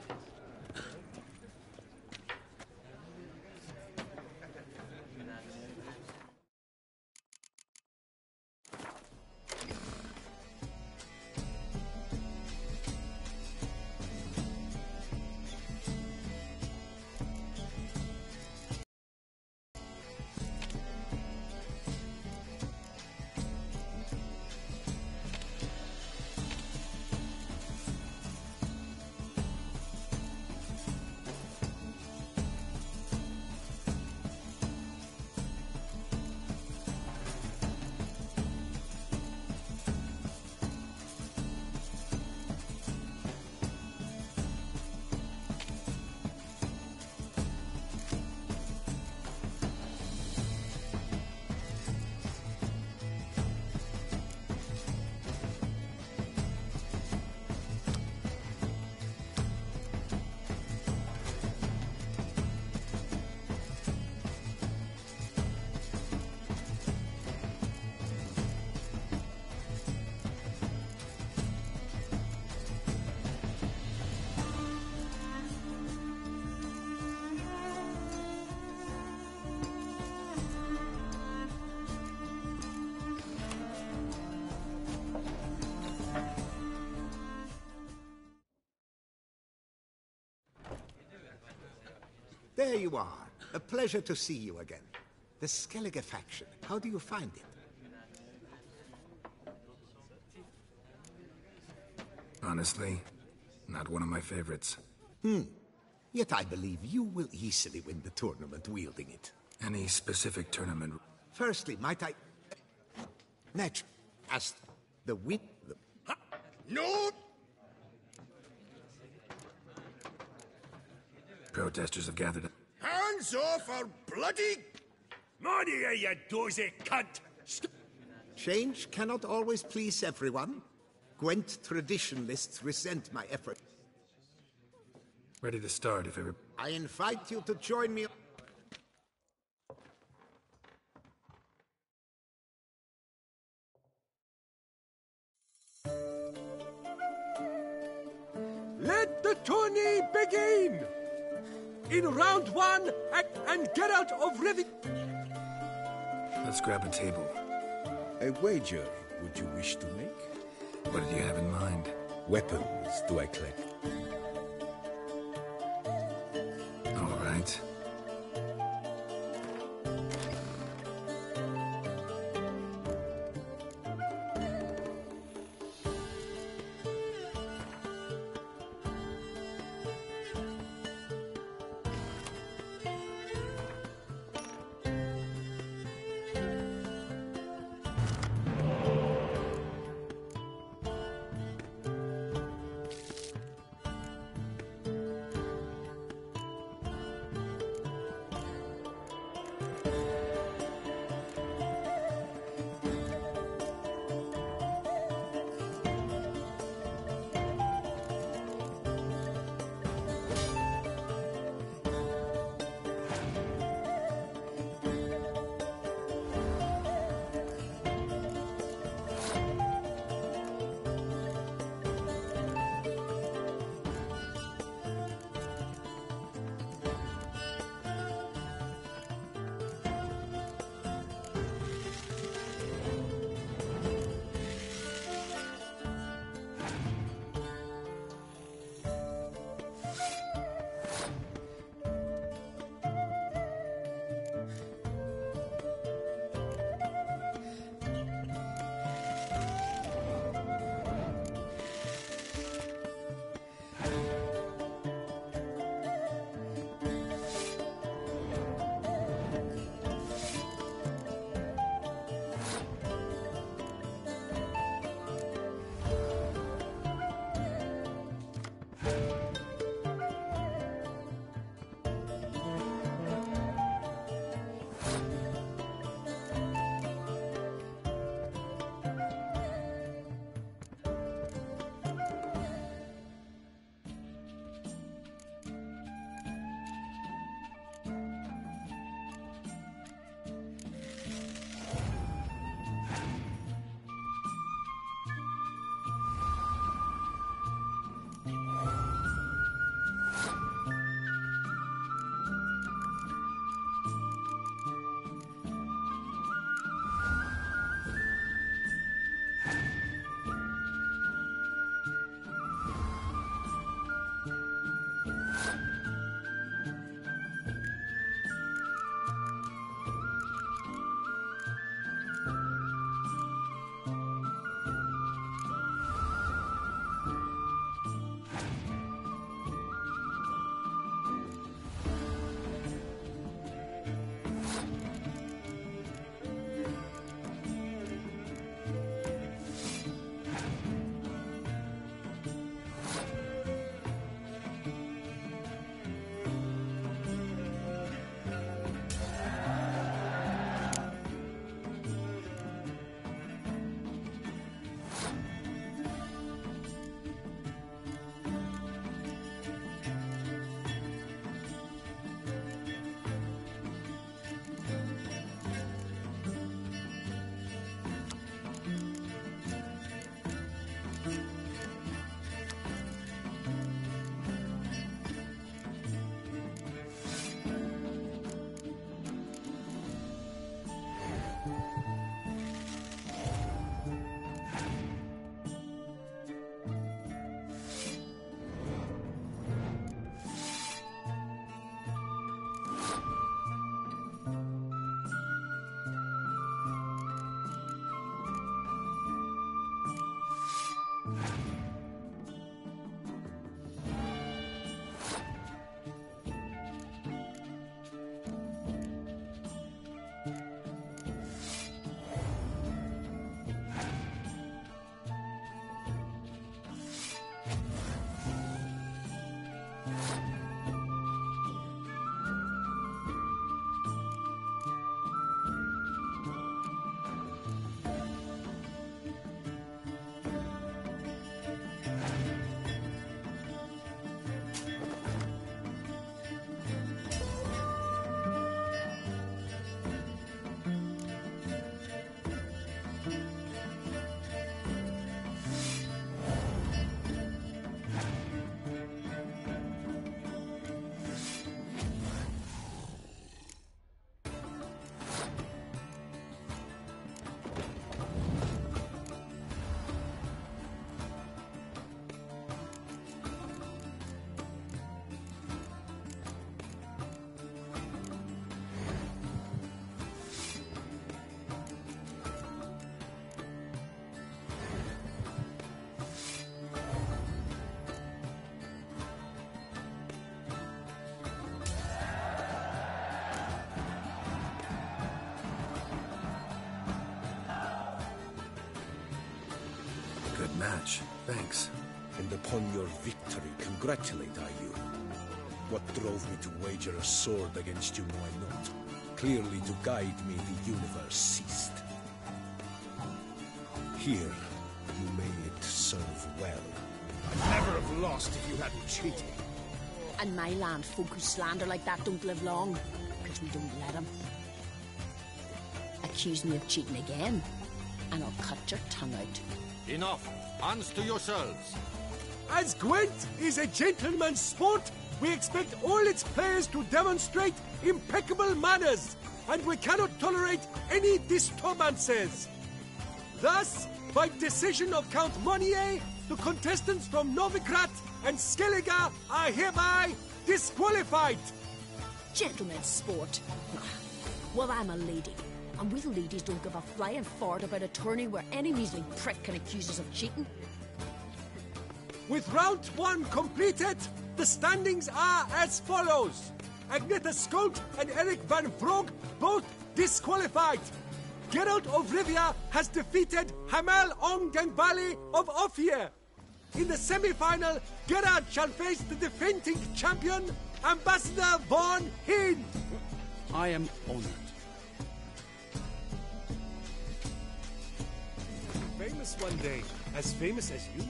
There you are. A pleasure to see you again. The Skellige faction, how do you find it? Honestly, not one of my favorites. Yet I believe you will easily win the tournament wielding it. Any specific tournament? Firstly, might I... Naturally, as the win... No! Protesters have gathered. Hands off our bloody... Money, you dozy cunt! Change cannot always please everyone. Gwent traditionalists resent my effort. Ready to start if ever... I invite you to join me... Let the tourney begin! In round one, and get out of Rivy... Let's grab a table. A wager would you wish to make? What did you have in mind? Weapons do I collect? All right. match. Thanks. And upon your victory, congratulate I you. What drove me to wager a sword against you know I not. Clearly to guide me the universe ceased. Here, you may it serve well. I'd never have lost if you hadn't cheated. And my land folk who slander like that don't live long, because we don't let them. Accuse me of cheating again, and I'll cut your tongue out. Enough! Hands to yourselves! As Gwent is a gentleman's sport, we expect all its players to demonstrate impeccable manners, and we cannot tolerate any disturbances. Thus, by decision of Count Monnier, the contestants from Novigrad and Skellige are hereby disqualified. Gentlemen's sport. Well, I'm a lady, and we ladies don't give a flying fart about a tourney where any measly prick can accuse us of cheating. With round 1 completed, the standings are as follows. Agneta Skolt and Eric van Vrog both disqualified. Geralt of Rivia has defeated Hamel Ongangbali of Ophir. In the semi-final, Gerard shall face the defending champion, Ambassador Von Hind. I am honored. Famous one day, as famous as you.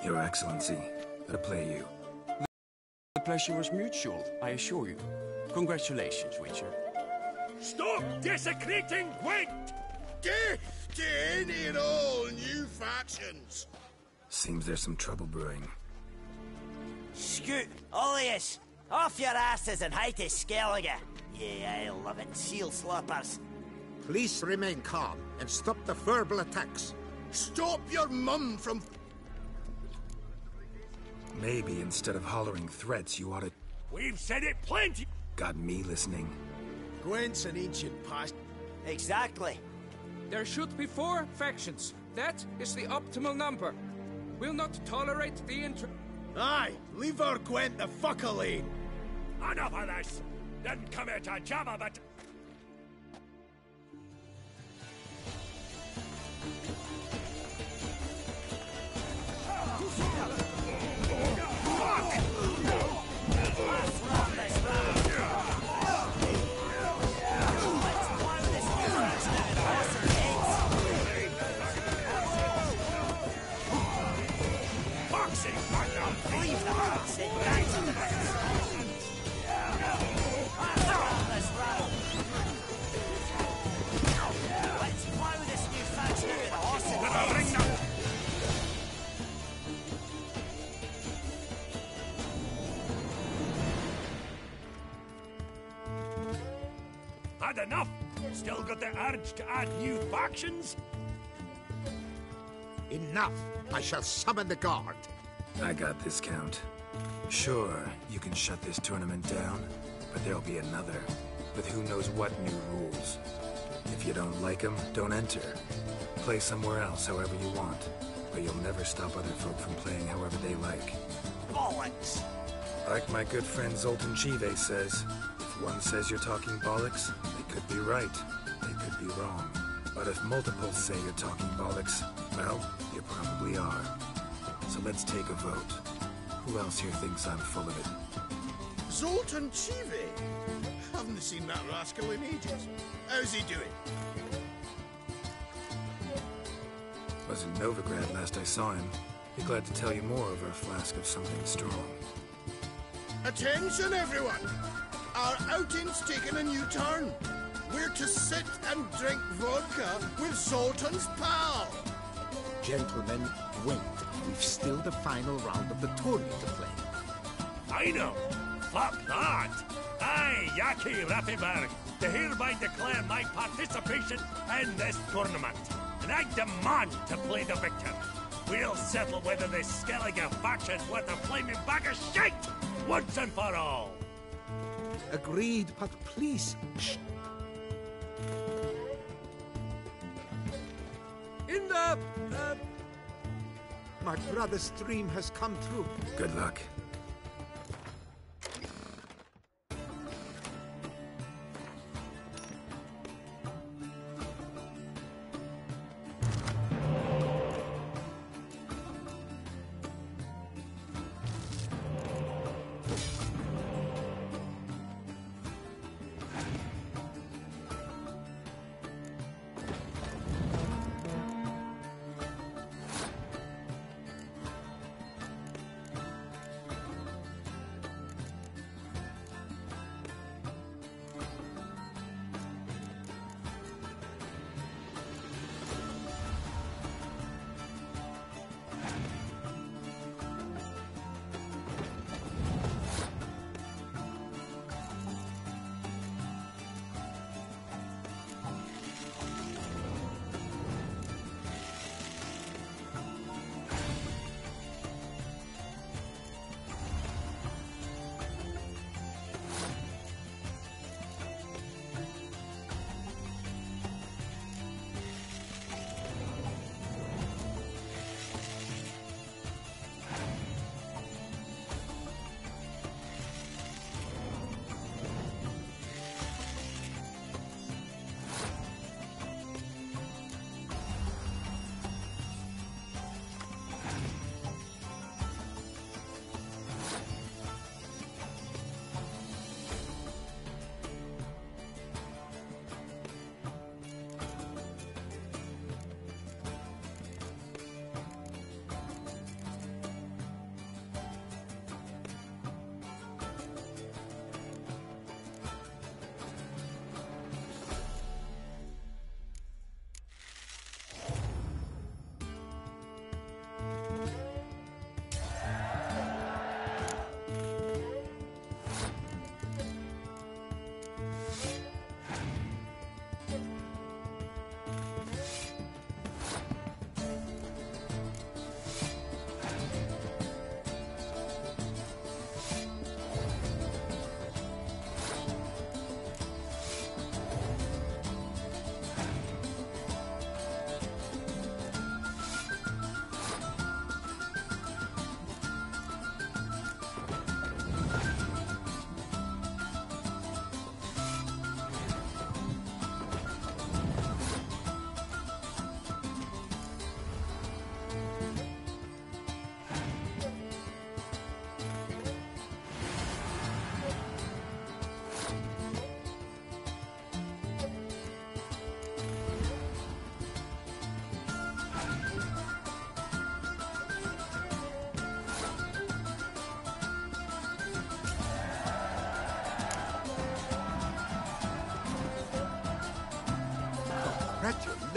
Your Excellency, I play you. The pleasure was mutual, I assure you. Congratulations, Witcher. Stop desecrating Gwent! Death to any and all new factions! Seems there's some trouble brewing. Scoot, all of yous! Off your asses and hide to Skellige! Ye eye-loving seal slappers! Please remain calm and stop the verbal attacks. Stop your mum from... Maybe instead of hollering threats, you ought to... We've said it plenty! Got me listening. Gwent's an ancient past. Exactly. There should be 4 factions. That is the optimal number. We'll not tolerate the Aye, leave our Gwent the fuck alone. Enough of this! Didn't come here to jabber, but... Had enough? Still got the urge to add new factions? Enough! I shall summon the guard. I got this, Count. Sure, you can shut this tournament down, but there'll be another, with who knows what new rules. If you don't like them, don't enter. Play somewhere else however you want, but you'll never stop other folk from playing however they like. Bollocks! Like my good friend Zoltan Chive says, if one says you're talking bollocks, they could be right, they could be wrong. But if multiples say you're talking bollocks, well, you probably are. So let's take a vote. Who else here thinks I'm full of it? Zoltan Chive? Haven't seen that rascal in ages. How's he doing? Was in Novigrad last I saw him. Be glad to tell you more over a flask of something strong. Attention, everyone! Our outing's taken a new turn. We're to sit and drink vodka with Zoltan's pal. Gentlemen, wait. We've still the final round of the tournament to play. Final? Fuck that! I, Yaki Raffenberg, to hereby declare my participation in this tournament. And I demand to play the victor. We'll settle whether this Skellige faction's worth a flaming bag of shite once and for all. Agreed, but please, shh. In the... My brother's dream has come true. Good luck.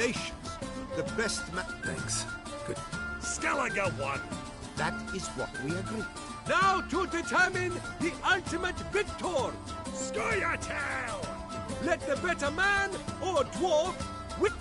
Congratulations. The best man. Thanks. Good. Skellige won. That is what we agreed. Now to determine the ultimate victor. Scoia'tail! Let the better man or dwarf win.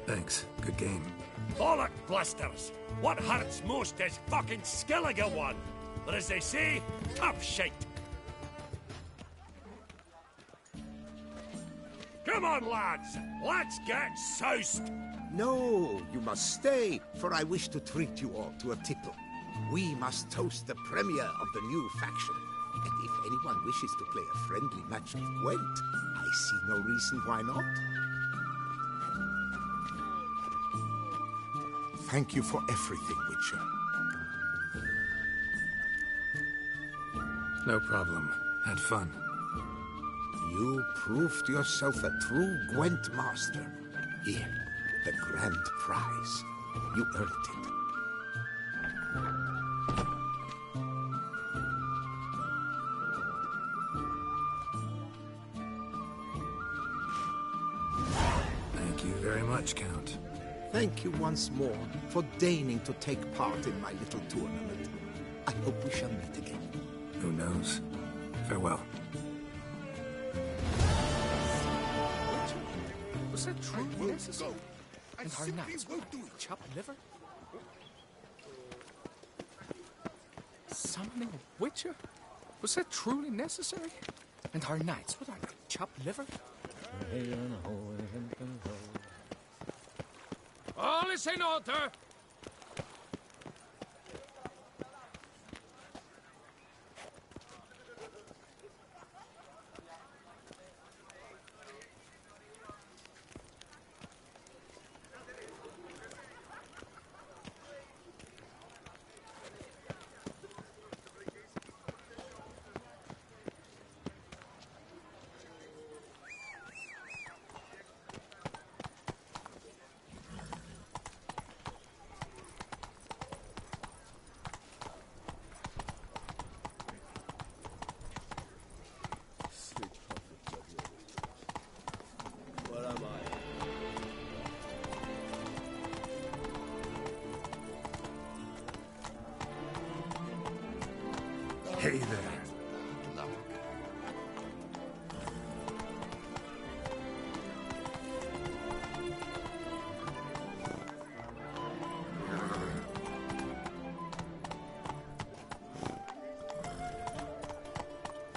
Thanks. Good game. Bollock blisters! What hurts most is fucking Skellige one! But as they say, tough shite! Come on, lads! Let's get soused! No, you must stay, for I wish to treat you all to a tipple. We must toast the premier of the new faction. And if anyone wishes to play a friendly match with Gwent, I see no reason why not. Thank you for everything, Witcher. No problem. Had fun. You proved yourself a true Gwent master. Here, the grand prize. You earned it. Thank you very much, Count. Thank you once more for deigning to take part in my little tournament. I hope we shall meet again. Who knows? Farewell. Was that truly necessary? And our knights will chop liver? Summoning a witcher? Was that truly necessary? And our knights would I chop liver? All is in order! Hey there.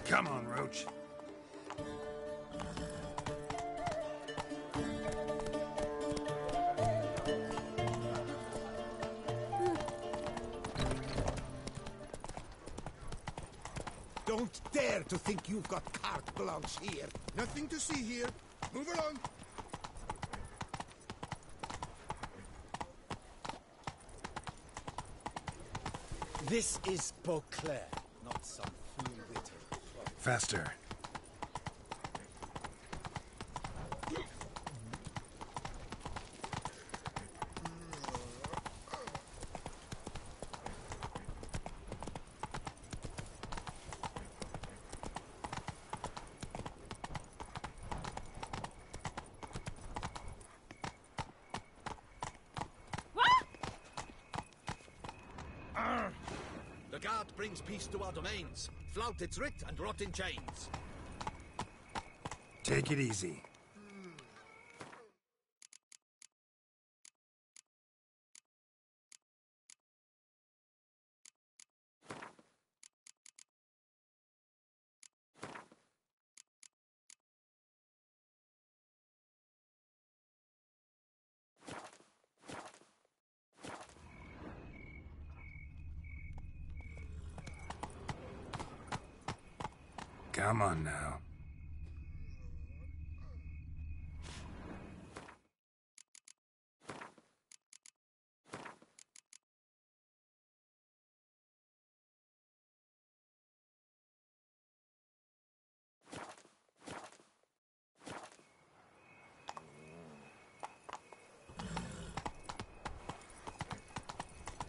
Come on, Roach. Don't dare to think you've got carte blanche here. Nothing to see here. Move along. This is Beauclair, not some fool witter. Faster. The guard brings peace to our domains. Flout its writ and rot in chains. Take it easy. Come on now.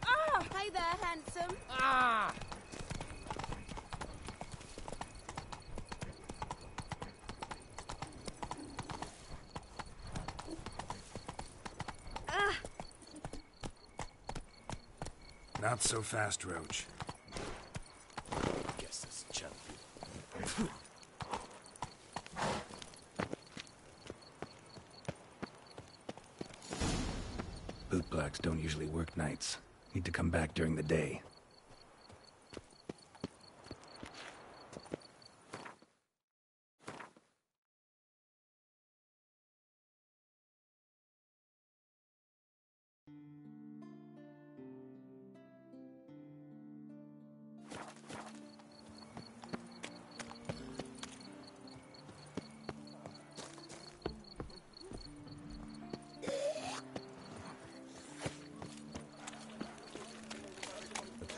Ah! Hey there, handsome. Ah! Not so fast, Roach. Guess this champion. Bootblack's monks don't usually work nights. Need to come back during the day.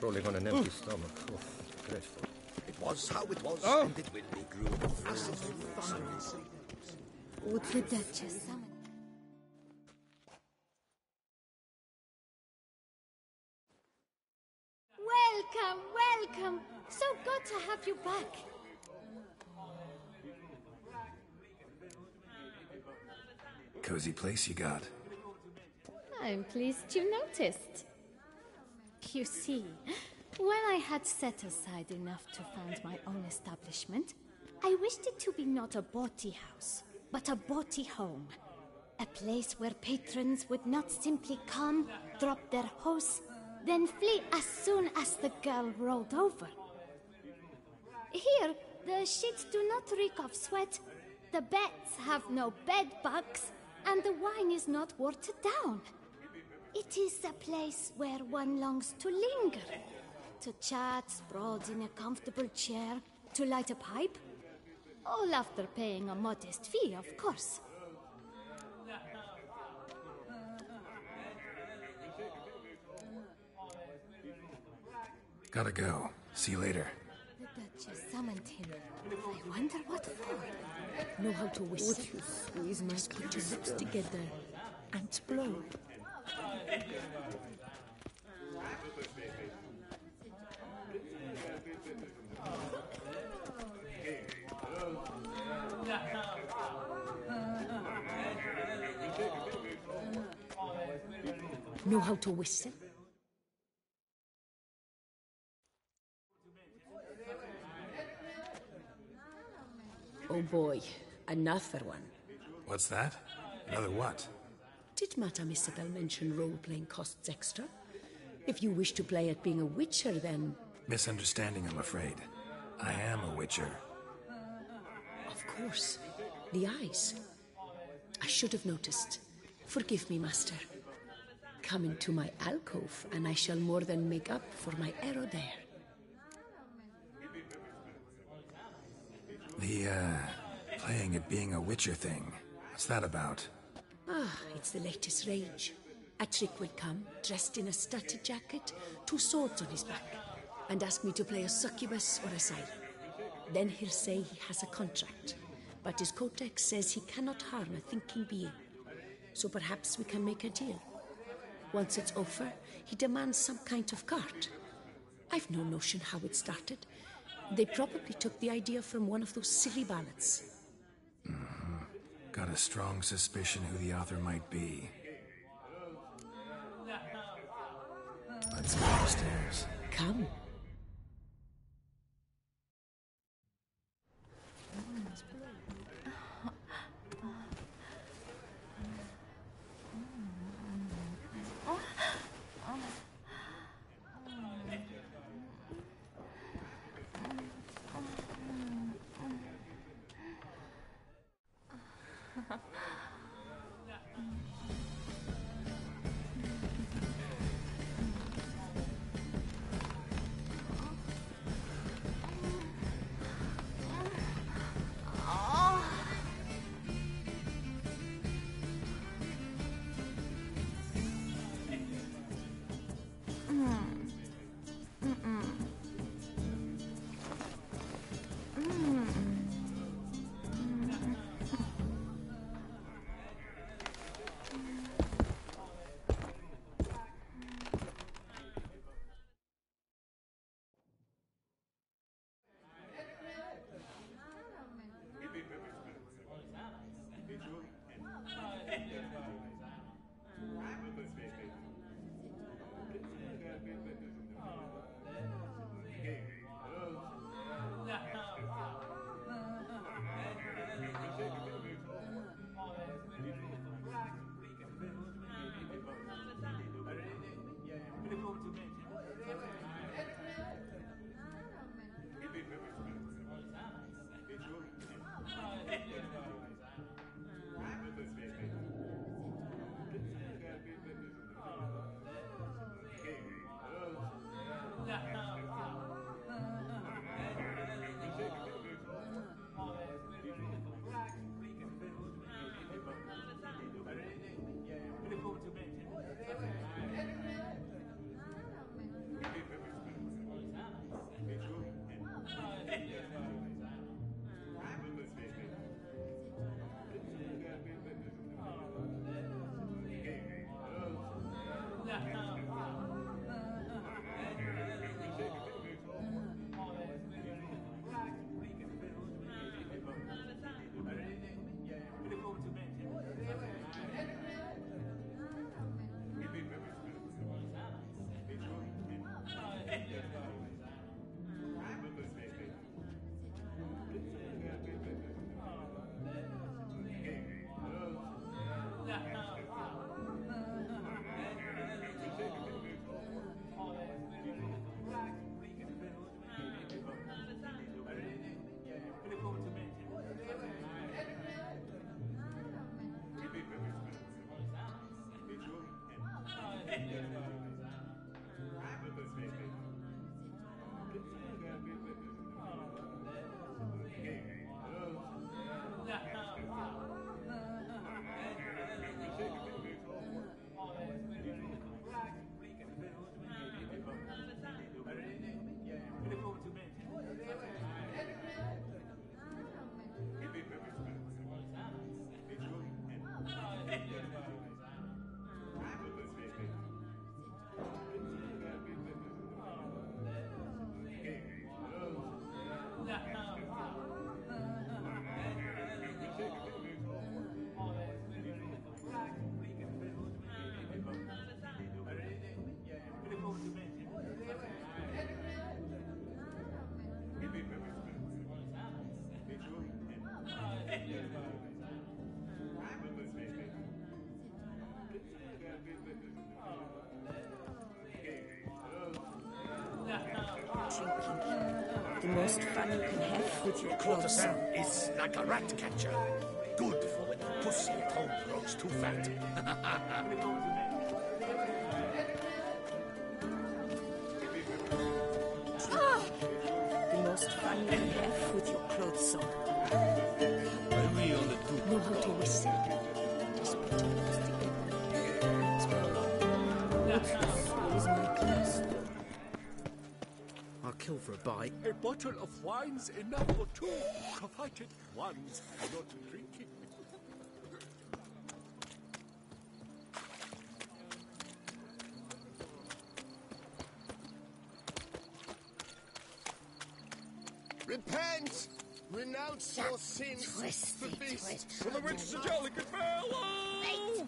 Rolling on an empty stomach. Oh, dreadful. It was how it was, and it will be. Grew Would the Duchess summon? Welcome, welcome. So good to have you back. Cozy place you got. I'm pleased you noticed. You see, when I had set aside enough to found my own establishment, I wished it to be not a bawdy house, but a bawdy home. A place where patrons would not simply come, drop their hose, then flee as soon as the girl rolled over. Here, the sheets do not reek of sweat, the beds have no bed bugs, and the wine is not watered down. It is a place where one longs to linger, to chat sprawled in a comfortable chair, to light a pipe. All after paying a modest fee, of course. Gotta go. See you later. The Duchess summoned him. I wonder what for. Know how to whistle? Would you squeeze my Just put your lips together and blow. Know how to whistle? Oh boy, another one. What's that? Another what? Did Madame Isabel mention role-playing costs extra? If you wish to play at being a witcher, then... Misunderstanding, I'm afraid. I am a witcher. Of course. The eyes. I should have noticed. Forgive me, master. Come into my alcove, and I shall more than make up for my error there. The, playing at being a witcher thing. What's that about? Ah, it's the latest rage. A trick will come, dressed in a studded jacket, 2 swords on his back, and ask me to play a succubus or a siren. Then he'll say he has a contract, but his codex says he cannot harm a thinking being. So perhaps we can make a deal. Once it's over, he demands some kind of card. I've no notion how it started. They probably took the idea from one of those silly ballads. Mm-hmm. Got a strong suspicion who the author might be. Let's go upstairs. Come. The most fun you can have with your clothes on. Is like a rat catcher. Good for when the pussy at home grows too fat. The most fun you can have with your clothes on. Know how to whistle. Just put on the stick. Is my class. I'll kill for a bite. A bottle of wine's enough for two. Provided one's not drinking. Repent! Renounce your sins! Twisty, The beast! twist. For the witch's a delicate fellow!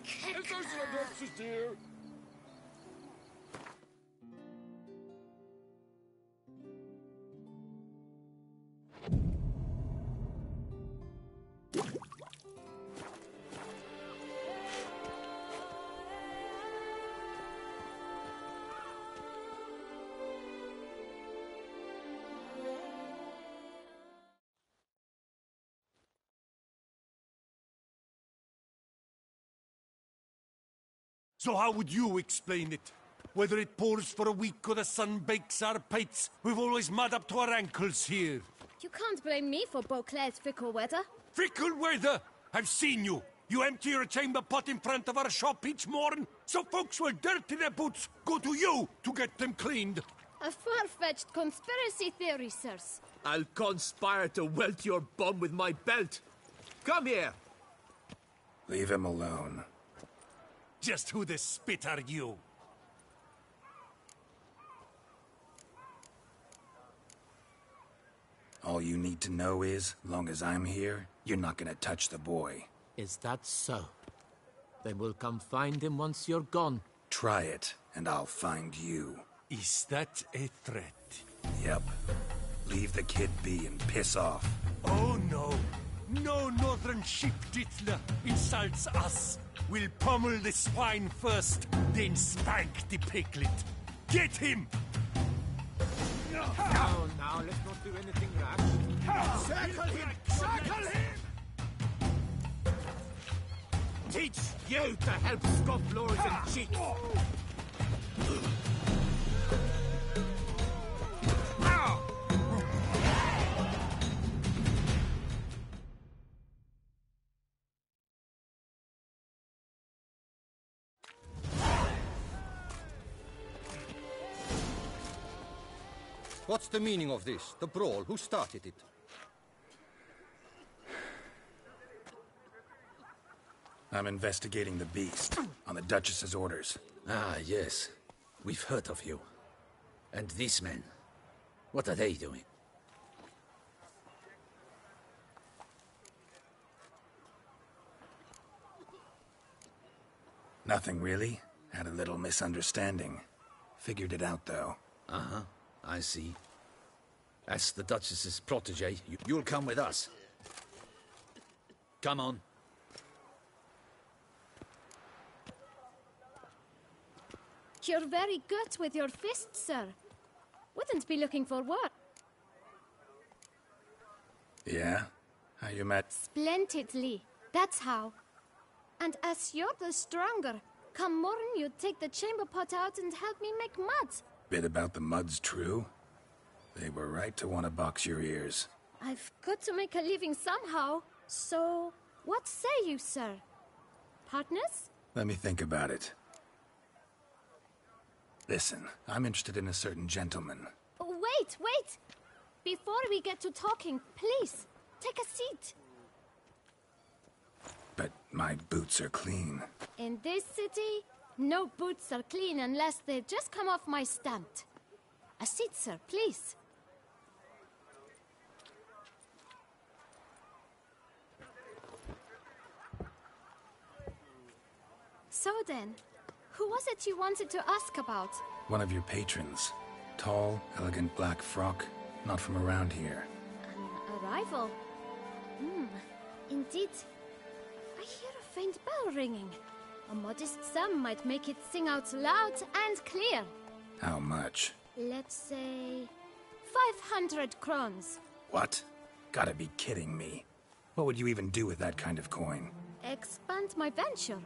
Kicker. It goes to the doctors, dear! So how would you explain it? Whether it pours for a week or the sun bakes our pates, we've always mud up to our ankles here. You can't blame me for Beauclair's fickle weather. Fickle weather! I've seen you. You empty your chamber pot in front of our shop each morn, so folks will dirty their boots, go to you to get them cleaned. A far-fetched conspiracy theory, sirs. I'll conspire to welt your bum with my belt. Come here! Leave him alone. Just who the spit are you? All you need to know is, long as I'm here, you're not gonna touch the boy. Is that so? Then we'll come find him once you're gone. Try it, and I'll find you. Is that a threat? Yep. Leave the kid be and piss off. Oh no. No northern sheep dittler insults us. We'll pummel the swine first, then spank the piglet. Get him! Now, let's not do anything rash. Circle him! Circle him! Teach you to help scofflaws and cheats! What's the meaning of this? The brawl? Who started it? I'm investigating the beast, on the Duchess's orders. Ah, yes. We've heard of you. And these men, what are they doing? Nothing really. Had a little misunderstanding. Figured it out, though. Uh-huh. I see. As the Duchess's protege, you'll come with us. Come on. You're very good with your fists, sir. Wouldn't be looking for work. Yeah? How you met? Splendidly. That's how. And as you're the stronger, come morn you take the chamber pot out and help me make mud. Bit about the mud's true? They were right to want to box your ears. I've got to make a living somehow. So, what say you, sir? Partners? Let me think about it. Listen, I'm interested in a certain gentleman. Wait! Before we get to talking, please, take a seat. But my boots are clean. In this city, no boots are clean unless they just come off my stamp. A seat, sir, please. So then, who was it you wanted to ask about? One of your patrons. Tall, elegant black frock. Not from around here. An arrival? Indeed. I hear a faint bell ringing. A modest sum might make it sing out loud and clear. How much? Let's say 500 crowns. What? Gotta be kidding me. What would you even do with that kind of coin? Expand my venture.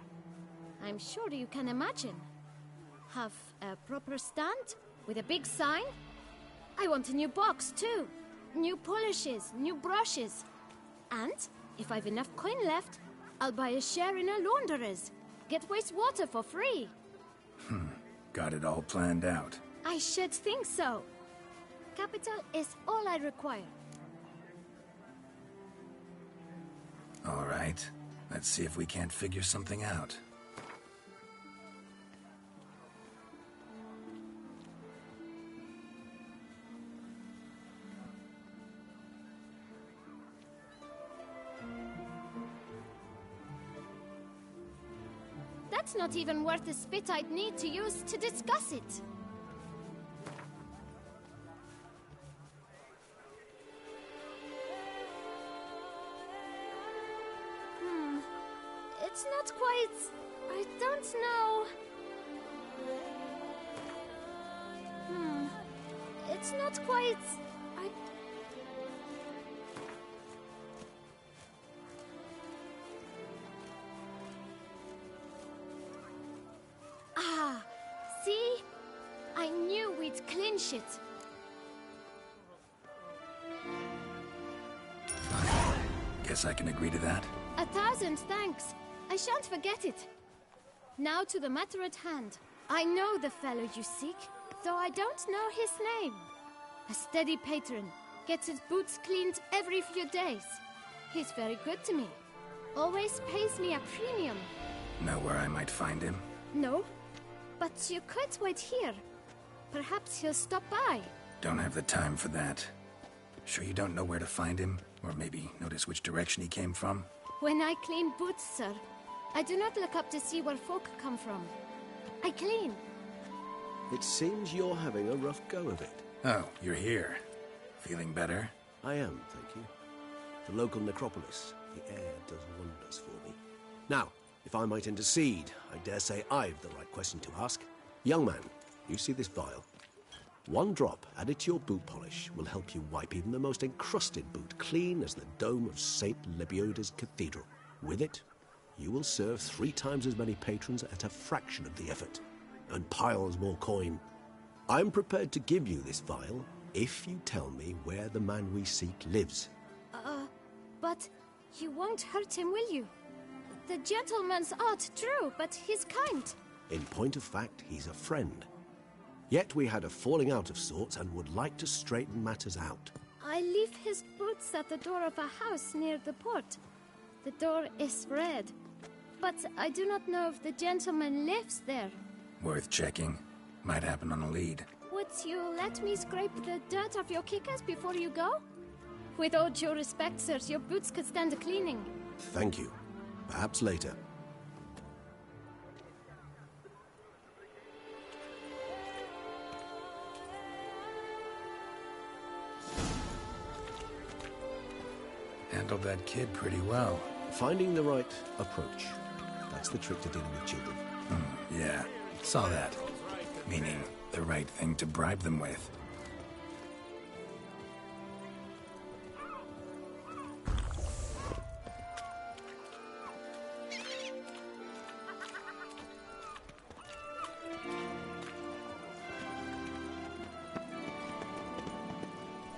I'm sure you can imagine. Have a proper stand with a big sign. I want a new box too. New polishes, new brushes. And if I've enough coin left, I'll buy a share in a launderer's. Get wastewater for free. Got it all planned out. I should think so. Capital is all I require. All right. Let's see if we can't figure something out. That's not even worth the spit I'd need to use to discuss it. It's not quite... I don't know... It's not quite... Ah, see? I knew we'd clinch it. Guess I can agree to that. 1,000 thanks. I shan't forget it. Now to the matter at hand. I know the fellow you seek, though I don't know his name. A steady patron, gets his boots cleaned every few days. He's very good to me. Always pays me a premium. Know where I might find him? No, but you could wait here. Perhaps he'll stop by. Don't have the time for that. Sure you don't know where to find him? Or maybe notice which direction he came from? When I clean boots, sir, I do not look up to see where folk come from. I clean. It seems you're having a rough go of it. Oh, you're here. Feeling better? I am, thank you. The local necropolis. The air does wonders for me. Now, if I might intercede, I dare say I've the right question to ask. Young man, you see this vial? One drop added to your boot polish will help you wipe even the most encrusted boot clean as the dome of St. Lebioda's Cathedral. With it, you will serve 3 times as many patrons at a fraction of the effort, and piles more coin. I'm prepared to give you this vial if you tell me where the man we seek lives. But you won't hurt him, will you? The gentleman's odd, true, but he's kind. In point of fact, he's a friend. Yet we had a falling out of sorts and would like to straighten matters out. I leave his boots at the door of a house near the port. The door is red, but I do not know if the gentleman lives there. Worth checking. Might happen on a lead. Would you let me scrape the dirt off your kickers before you go? With all due respect, sirs, your boots could stand a cleaning. Thank you. Perhaps later. Handled that kid pretty well. Finding the right approach. That's the trick to dealing with children. Yeah, saw that. Meaning, the right thing to bribe them with.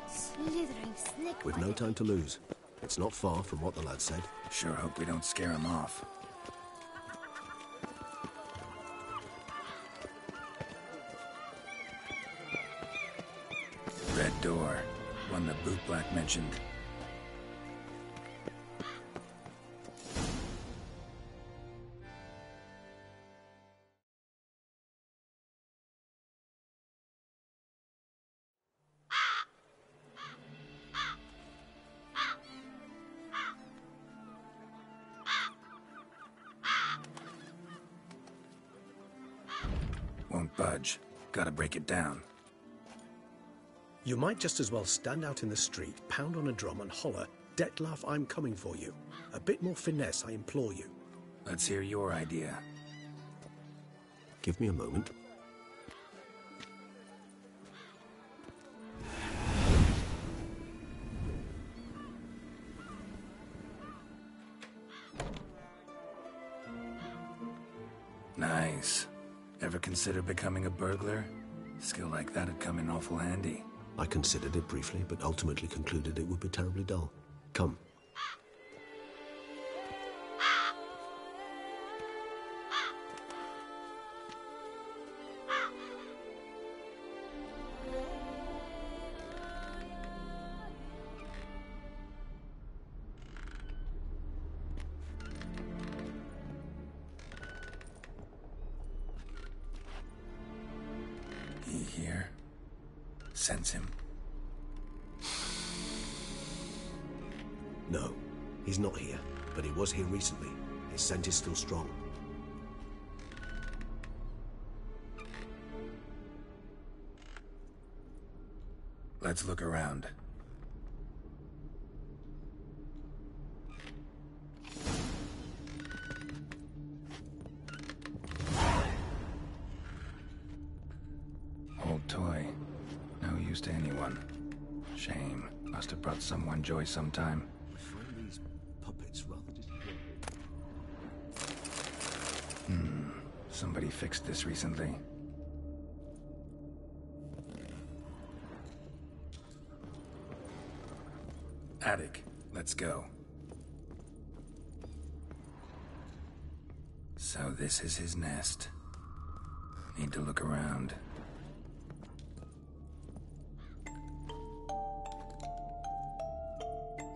Slithering snake. We've no time to lose. It's not far from what the lad said. Sure hope we don't scare him off. Red door. One the bootblack mentioned. Won't budge. Gotta break it down. You might just as well stand out in the street, pound on a drum and holler, "Detlef, I'm coming for you." A bit more finesse, I implore you. Let's hear your idea. Give me a moment. Nice. Ever consider becoming a burglar? Skill like that'd come in awful handy. I considered it briefly, but ultimately concluded it would be terribly dull. Come. He here? Sense him? No, he's not here, but he was here recently. His scent is still strong. Let's look around. Old toy. No use to anyone. Shame. Must have brought someone joy sometime. I find these puppets rather disappointing. Somebody fixed this recently. Attic. Let's go. So this is his nest. Need to look around.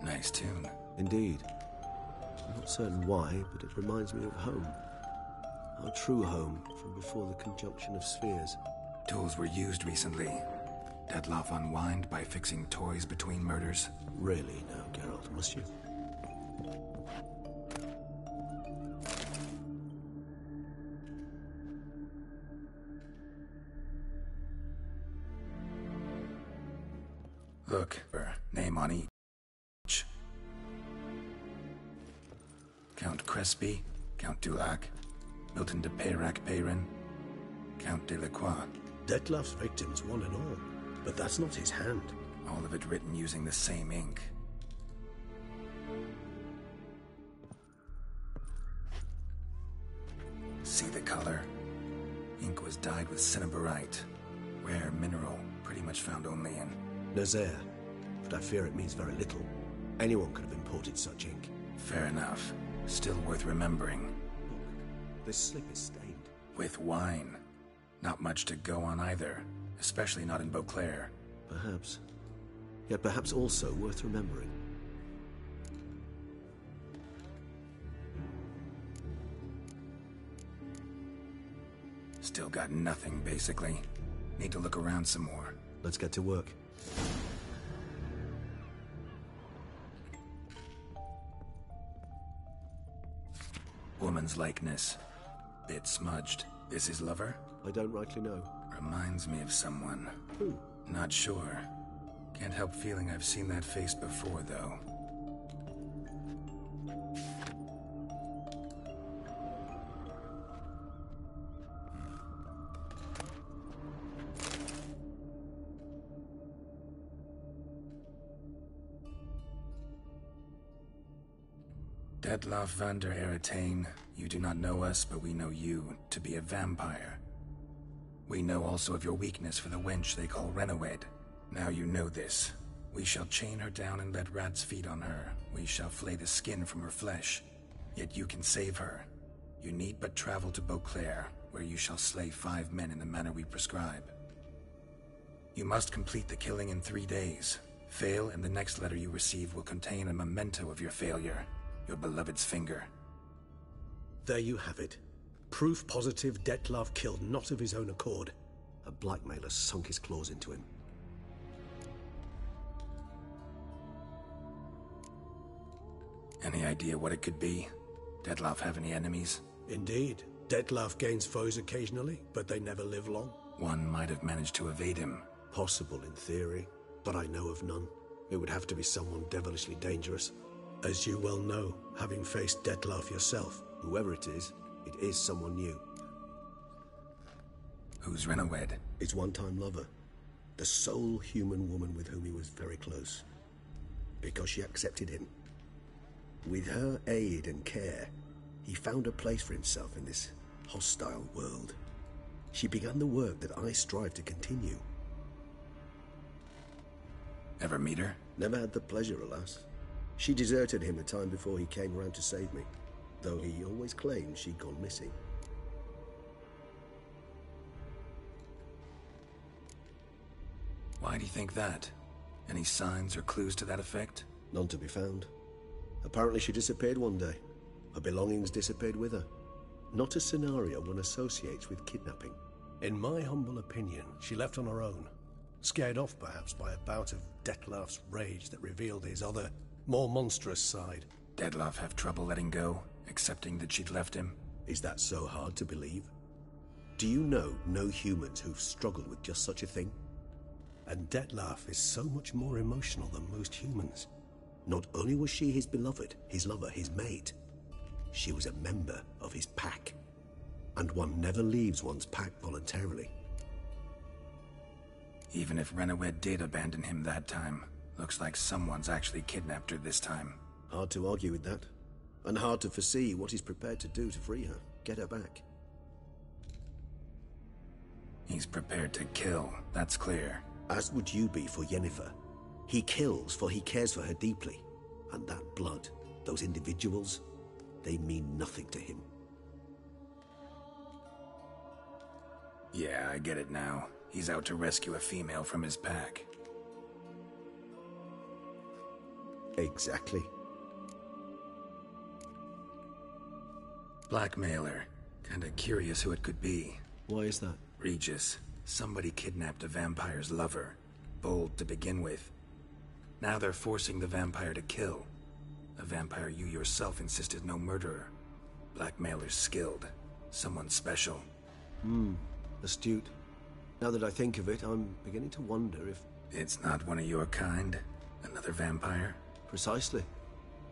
Nice tune. Indeed. I'm not certain why, but it reminds me of home. Our true home from before the conjunction of spheres. Tools were used recently. Detloff unwind by fixing toys between murders. Really now, Geralt, must you? Look, name on each. Count Crespi, Count Dulac, Milton de Peyrac-Peyrin, Count Delacroix. Detloff's victims, one and all. But that's not his hand. All of it written using the same ink. See the color? Ink was dyed with cinnabarite. Rare mineral, pretty much found only in Nazaire. But I fear it means very little. Anyone could have imported such ink. Fair enough. Still worth remembering. Look, this slip is stained. With wine. Not much to go on either. Especially not in Beauclair. Perhaps. Yet perhaps also worth remembering. Still got nothing, basically. Need to look around some more. Let's get to work. Woman's likeness. Bit smudged. This his lover? I don't rightly know. Reminds me of someone. Who? Not sure. Can't help feeling I've seen that face before, though. Detloff van der Eretain, you do not know us, but we know you to be a vampire. We know also of your weakness for the wench they call Renawed. Now you know this. We shall chain her down and let rats feed on her. We shall flay the skin from her flesh. Yet you can save her. You need but travel to Beauclair, where you shall slay 5 men in the manner we prescribe. You must complete the killing in 3 days. Fail, and the next letter you receive will contain a memento of your failure. Your beloved's finger. There you have it. Proof positive Detloff killed not of his own accord. A blackmailer sunk his claws into him. Any idea what it could be? Detloff have any enemies? Indeed. Detloff gains foes occasionally, but they never live long. One might have managed to evade him. Possible in theory, but I know of none. It would have to be someone devilishly dangerous. As you well know, having faced Detloff yourself, whoever it is someone new. Who's Renawed? His one-time lover. The sole human woman with whom he was very close. Because she accepted him. With her aid and care, he found a place for himself in this hostile world. She began the work that I strive to continue. Ever meet her? Never had the pleasure, alas. She deserted him a time before he came around to save me, though he always claimed she'd gone missing. Why do you think that? Any signs or clues to that effect? None to be found. Apparently she disappeared one day. Her belongings disappeared with her. Not a scenario one associates with kidnapping. In my humble opinion, she left on her own. Scared off, perhaps, by a bout of Dettlaff's rage that revealed his other, more monstrous side. Dettlaff have trouble letting go, accepting that she'd left him? Is that so hard to believe? Do you know no humans who've struggled with just such a thing? And Dettlaff is so much more emotional than most humans. Not only was she his beloved, his lover, his mate, she was a member of his pack. And one never leaves one's pack voluntarily. Even if Renawed did abandon him that time, looks like someone's actually kidnapped her this time. Hard to argue with that. And hard to foresee what he's prepared to do to free her, get her back. He's prepared to kill, that's clear. As would you be for Yennefer. He kills for he cares for her deeply. And that blood, those individuals, they mean nothing to him. Yeah, I get it now. He's out to rescue a female from his pack. Exactly. Blackmailer. Kinda curious who it could be. Why is that? Regis. Somebody kidnapped a vampire's lover. Bold to begin with. Now they're forcing the vampire to kill. A vampire you yourself insisted no murderer. Blackmailer's skilled. Someone special. Astute. Now that I think of it, I'm beginning to wonder if... It's not one of your kind? Another vampire? Precisely.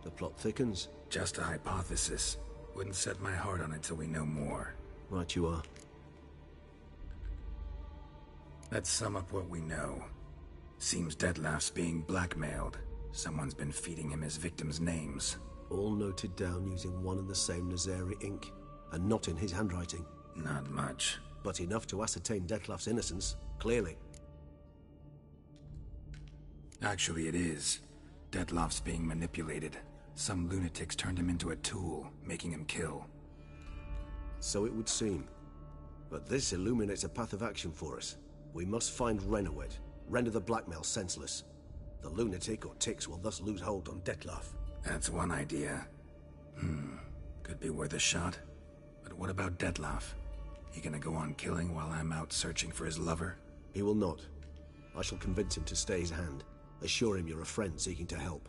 The plot thickens. Just a hypothesis. Wouldn't set my heart on it till we know more. Right you are. Let's sum up what we know. Seems Dettlaff's being blackmailed. Someone's been feeding him his victims' names. All noted down using one and the same Nazeri ink, and not in his handwriting. Not much. But enough to ascertain Dettlaff's innocence, clearly. Actually, it is. Dettlaff's being manipulated. Some lunatics turned him into a tool, making him kill. So it would seem. But this illuminates a path of action for us. We must find Renawed, render the blackmail senseless. The lunatic or ticks will thus lose hold on Dettlaff. That's one idea. Could be worth a shot. But what about Dettlaff? He gonna go on killing while I'm out searching for his lover? He will not. I shall convince him to stay his hand. Assure him you're a friend seeking to help.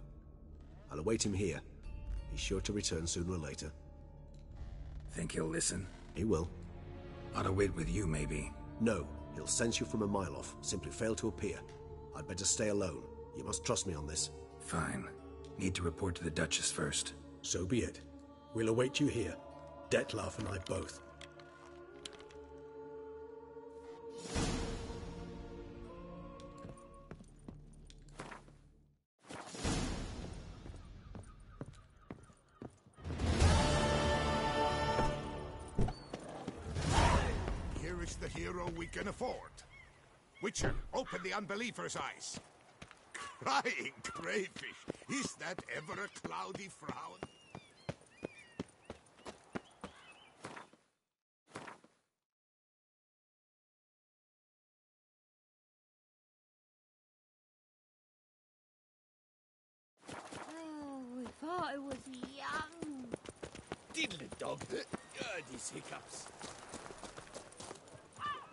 I'll await him here. He's sure to return sooner or later. Think he'll listen? He will. Ought to wait with you, maybe. No. He'll sense you from a mile off. Simply fail to appear. I'd better stay alone. You must trust me on this. Fine. Need to report to the Duchess first. So be it. We'll await you here. Dettlaff and I both. Here is the hero we can afford. Witcher, open the unbeliever's eyes. Crying crayfish. Is that ever a cloudy frown? Oh, if I was young. Diddly dog. These hiccups.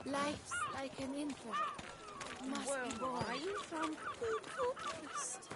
Life's like an infant. Must be born from cuckoo first.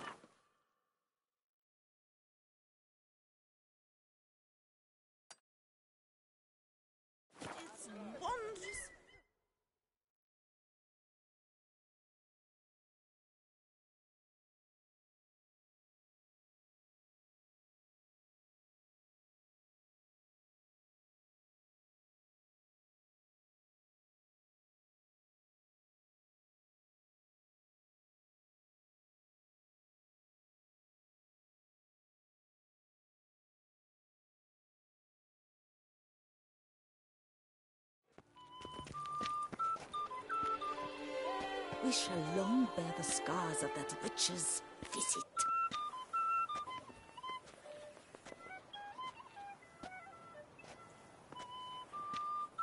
we shall long bear the scars of that witch's visit.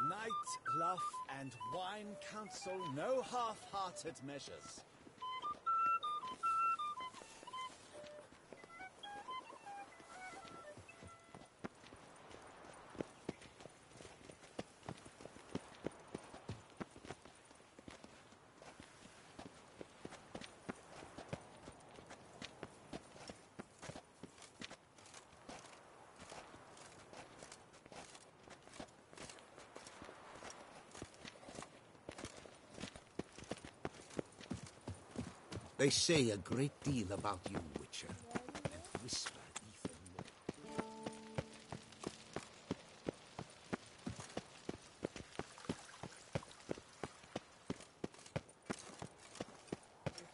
Night, laugh, and wine counsel no half-hearted measures. They say a great deal about you, Witcher, and whisper even more.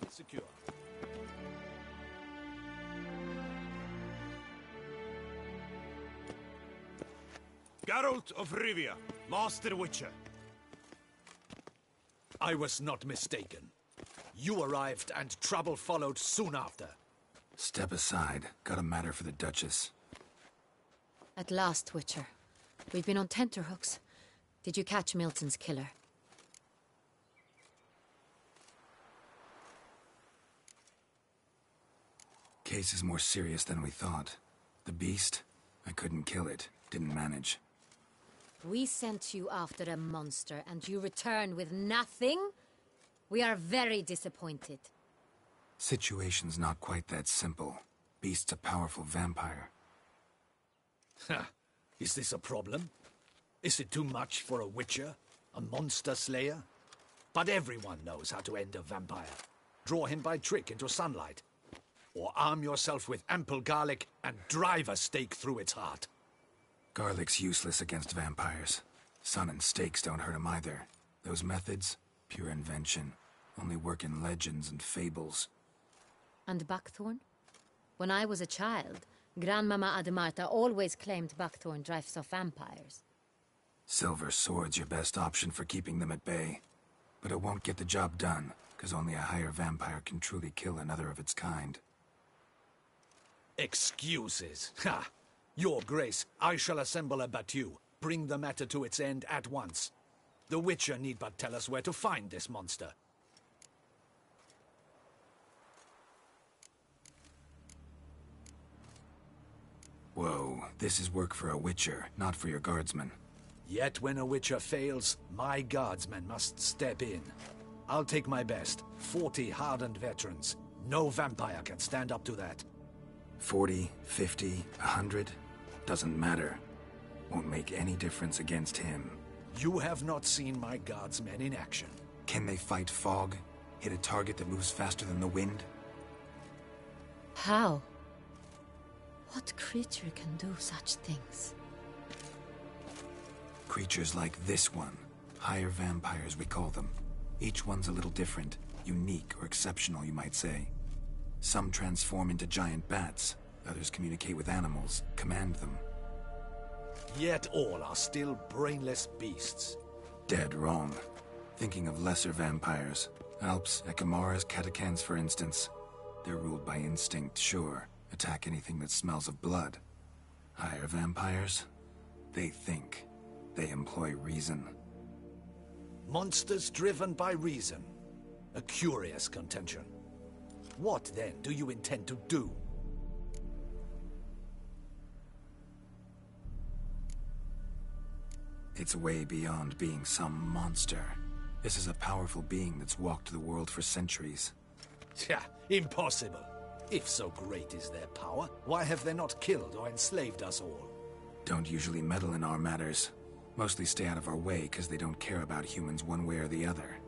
Secure. Geralt of Rivia, Master Witcher. I was not mistaken. You arrived and trouble followed soon after. Step aside. Got a matter for the Duchess. At last, Witcher. We've been on tenterhooks. Did you catch Milton's killer? Case is more serious than we thought. The beast? I couldn't kill it. Didn't manage. We sent you after a monster, and you return with nothing? We are very disappointed. Situation's not quite that simple. Beast's a powerful vampire. Ha! Is this a problem? Is it too much for a witcher? A monster slayer? But everyone knows how to end a vampire. Draw him by trick into sunlight. Or arm yourself with ample garlic and drive a stake through its heart. Garlic's useless against vampires. Sun and stakes don't hurt him either. Those methods? Pure invention. Only work in legends and fables. And buckthorn? When I was a child, Grandmama Ademarta always claimed buckthorn drives off vampires. Silver sword's your best option for keeping them at bay. But it won't get the job done, because only a higher vampire can truly kill another of its kind. Excuses. Ha! Your Grace, I shall assemble a battue. Bring the matter to its end at once. The Witcher need but tell us where to find this monster. Whoa, this is work for a Witcher, not for your guardsmen. Yet when a Witcher fails, my guardsmen must step in. I'll take my best. 40 hardened veterans. No vampire can stand up to that. 40, 50, 100? Doesn't matter. Won't make any difference against him. You have not seen my guardsmen in action. Can they fight fog? Hit a target that moves faster than the wind? How? What creature can do such things? Creatures like this one. Higher vampires, we call them. Each one's a little different. Unique or exceptional, you might say. Some transform into giant bats. Others communicate with animals, command them. Yet all are still brainless beasts. Dead wrong. Thinking of lesser vampires. Alps, Ekamaras, Catacans, for instance. They're ruled by instinct, sure. Attack anything that smells of blood. Higher vampires? They think. They employ reason. Monsters driven by reason. A curious contention. What, then, do you intend to do? It's way beyond being some monster. This is a powerful being that's walked the world for centuries. Tja, impossible. If so great is their power, why have they not killed or enslaved us all? Don't usually meddle in our matters. Mostly stay out of our way because they don't care about humans one way or the other.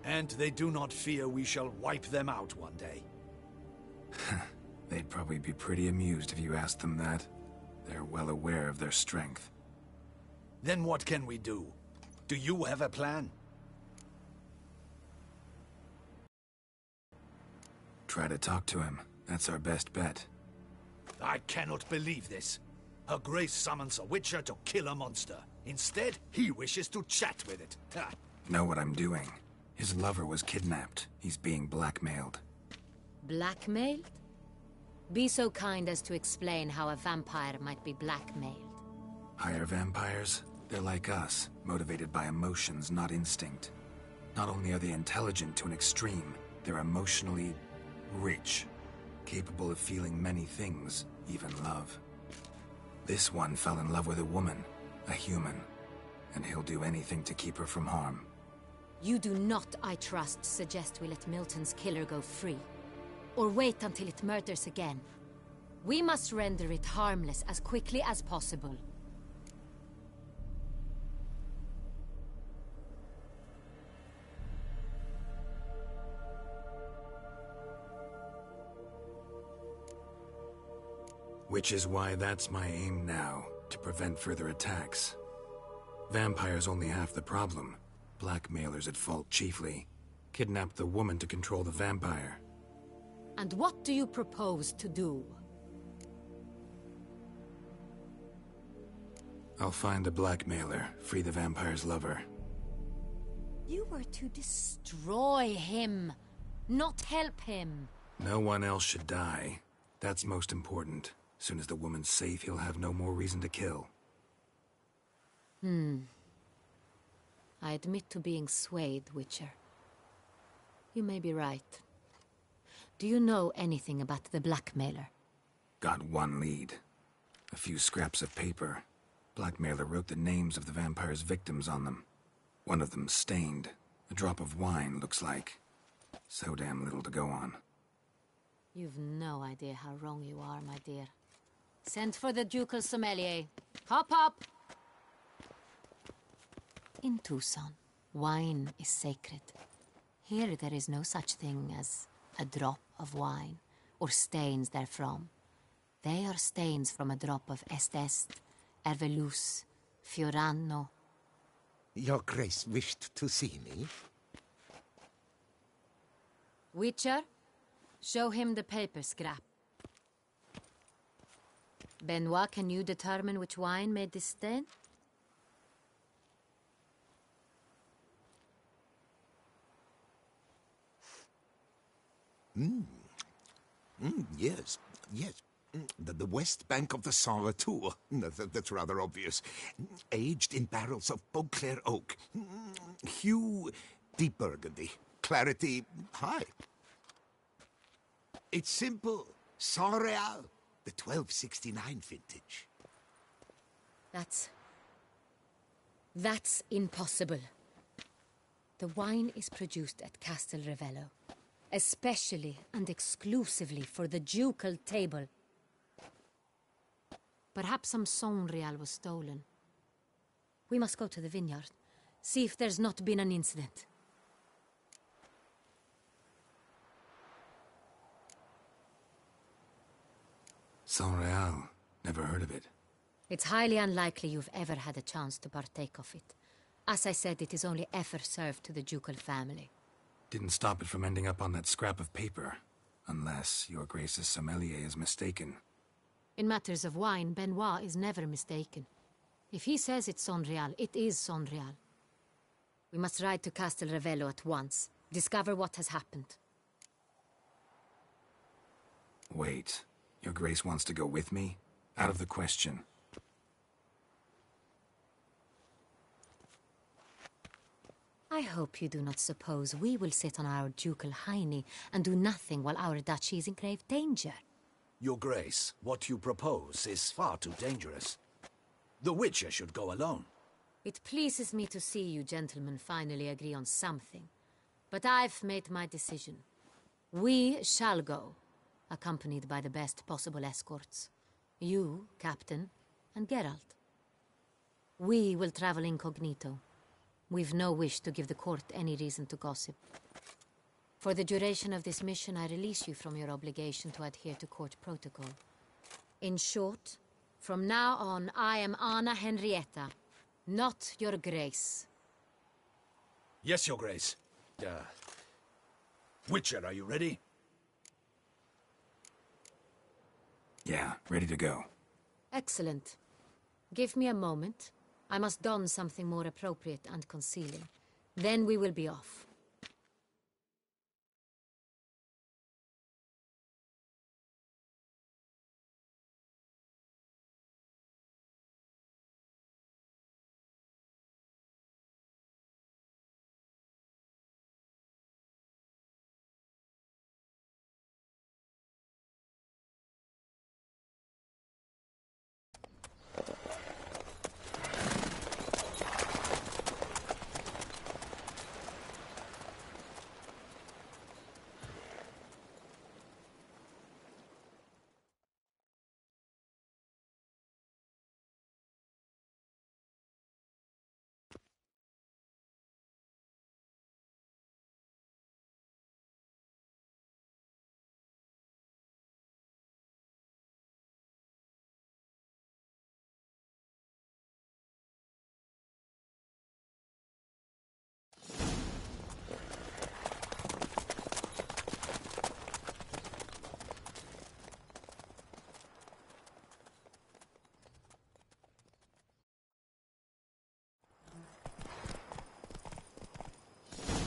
And they do not fear we shall wipe them out one day. They'd probably be pretty amused if you asked them that. They're well aware of their strength. Then what can we do? Do you have a plan? Try to talk to him. That's our best bet. I cannot believe this. Her Grace summons a Witcher to kill a monster. Instead, he wishes to chat with it. Ha. Know what I'm doing. His lover was kidnapped. He's being blackmailed. Blackmailed? Be so kind as to explain how a vampire might be blackmailed. Higher vampires? They're like us, motivated by emotions, not instinct. Not only are they intelligent to an extreme, they're emotionally rich, capable of feeling many things, even love. This one fell in love with a woman, a human, and he'll do anything to keep her from harm. You do not, I trust, suggest we let Milton's killer go free. Or wait until it murders again. We must render it harmless as quickly as possible. Which is why that's my aim now, to prevent further attacks. Vampires only half the problem. Blackmailers at fault chiefly. Kidnap the woman to control the vampire. And what do you propose to do? I'll find the blackmailer, free the vampire's lover. You were to destroy him, not help him. No one else should die. That's most important. Soon as the woman's safe, he'll have no more reason to kill. I admit to being swayed, Witcher. You may be right. Do you know anything about the blackmailer? Got one lead. A few scraps of paper. Blackmailer wrote the names of the vampire's victims on them. One of them stained. A drop of wine, looks like. So damn little to go on. You've no idea how wrong you are, my dear. Send for the ducal sommelier. Hop, hop! In Tucson, wine is sacred. Here there is no such thing as a drop of wine, or stains therefrom. They are stains from a drop of Est, Ervelus, Fiorano. Your Grace wished to see me? Witcher, show him the paper scrap. Benoit, can you determine which wine made this stain? Yes. The west bank of the Saint Latour. That's rather obvious. Aged in barrels of Beauclair oak. Hue, deep burgundy. Clarity, high. It's simple. Saint Real, the 1269 vintage. That's impossible. The wine is produced at Castel Ravello, especially and exclusively for the ducal table. Perhaps some Saint Real was stolen. We must go to the vineyard, see if there's not been an incident. Saint Real. Never heard of it. It's highly unlikely you've ever had a chance to partake of it. As I said, it is only ever served to the ducal family. Didn't stop it from ending up on that scrap of paper. Unless your Grace's sommelier is mistaken. In matters of wine, Benoit is never mistaken. If he says it's Saint Real, it is Saint Real. We must ride to Castel Ravello at once. Discover what has happened. Wait. Your Grace wants to go with me? Out of the question. I hope you do not suppose we will sit on our ducal hiney and do nothing while our duchy is in grave danger. Your Grace, what you propose is far too dangerous. The Witcher should go alone. It pleases me to see you gentlemen finally agree on something. But I've made my decision. We shall go, accompanied by the best possible escorts. You, Captain, and Geralt. We will travel incognito. We've no wish to give the court any reason to gossip. For the duration of this mission, I release you from your obligation to adhere to court protocol. In short, from now on, I am Anna Henrietta, not your Grace. Yes, Your Grace. Witcher, are you ready? Yeah, ready to go. Excellent. Give me a moment. I must don something more appropriate and concealing. Then we will be off.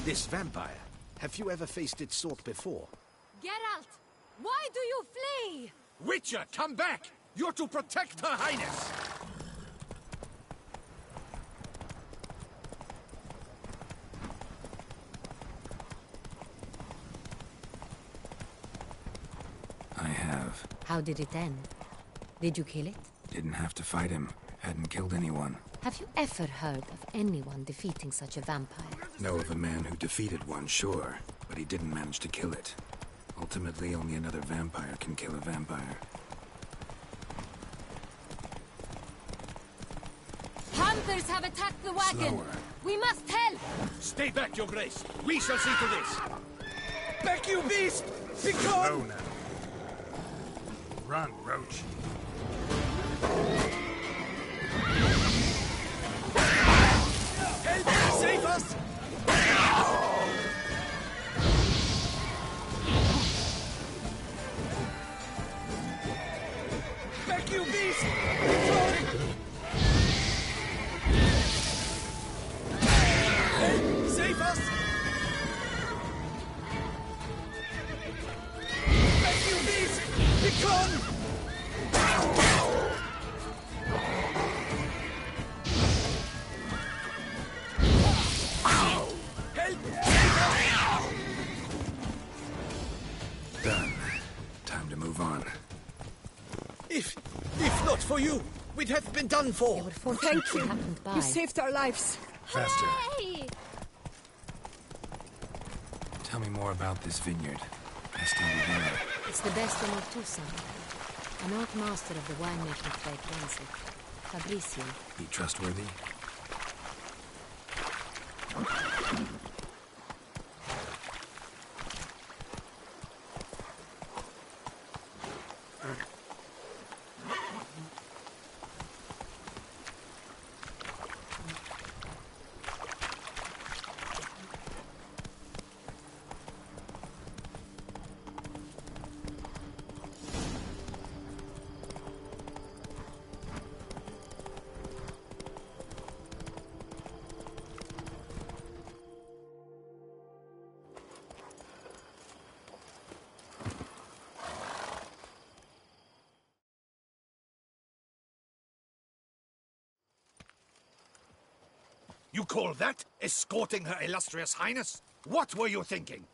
This vampire, have you ever faced its sort before? Geralt! Why do you flee? Witcher, come back! You're to protect Her Highness! I have. How did it end? Did you kill it? Didn't have to fight him. Hadn't killed anyone. Have you ever heard of anyone defeating such a vampire? Know of a man who defeated one, sure, but he didn't manage to kill it. Ultimately, only another vampire can kill a vampire. Hunters have attacked the wagon! Slower. We must help! Stay back, Your Grace! We shall see to this! Back, you beast! Begone! now. Run, Roach. Help! Save us! Back, you beast! Help! Save us! Back, you beast! Begone! Done. Time to move on. If not for you, we'd have been done for. Thank you. By. You saved our lives. Faster. Hey! Tell me more about this vineyard. Castelvera. It's the best in Toussaint. An old master of the winemaking trade runs it. Fabrizio. Be trustworthy? You call that escorting Her Illustrious Highness? What were you thinking?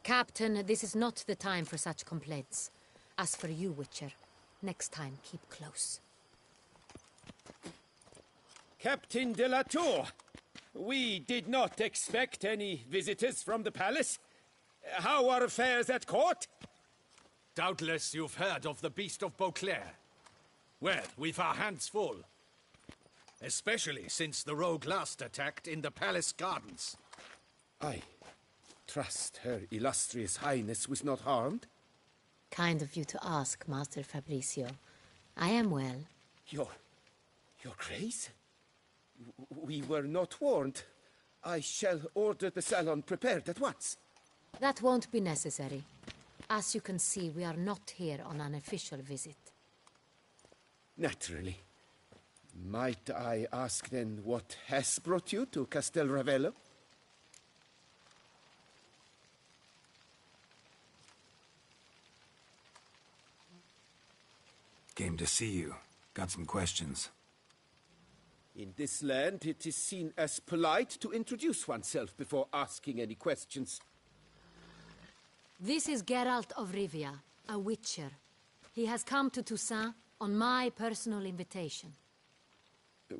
Captain, this is not the time for such complaints. As for you, Witcher, next time keep close. Captain de la Tour, we did not expect any visitors from the palace. How are affairs at court? Doubtless you've heard of the Beast of Beauclair. Well, we've our hands full. Especially since the rogue last attacked in the palace gardens. I trust Her Illustrious Highness was not harmed. Kind of you to ask, Master Fabrizio. I am well. Your Grace? We were not warned. I shall order the salon prepared at once. That won't be necessary. As you can see, we are not here on an official visit. Naturally. Might I ask then what has brought you to Castel Ravello? Came to see you. Got some questions. In this land, it is seen as polite to introduce oneself before asking any questions. This is Geralt of Rivia, a witcher. He has come to Toussaint on my personal invitation.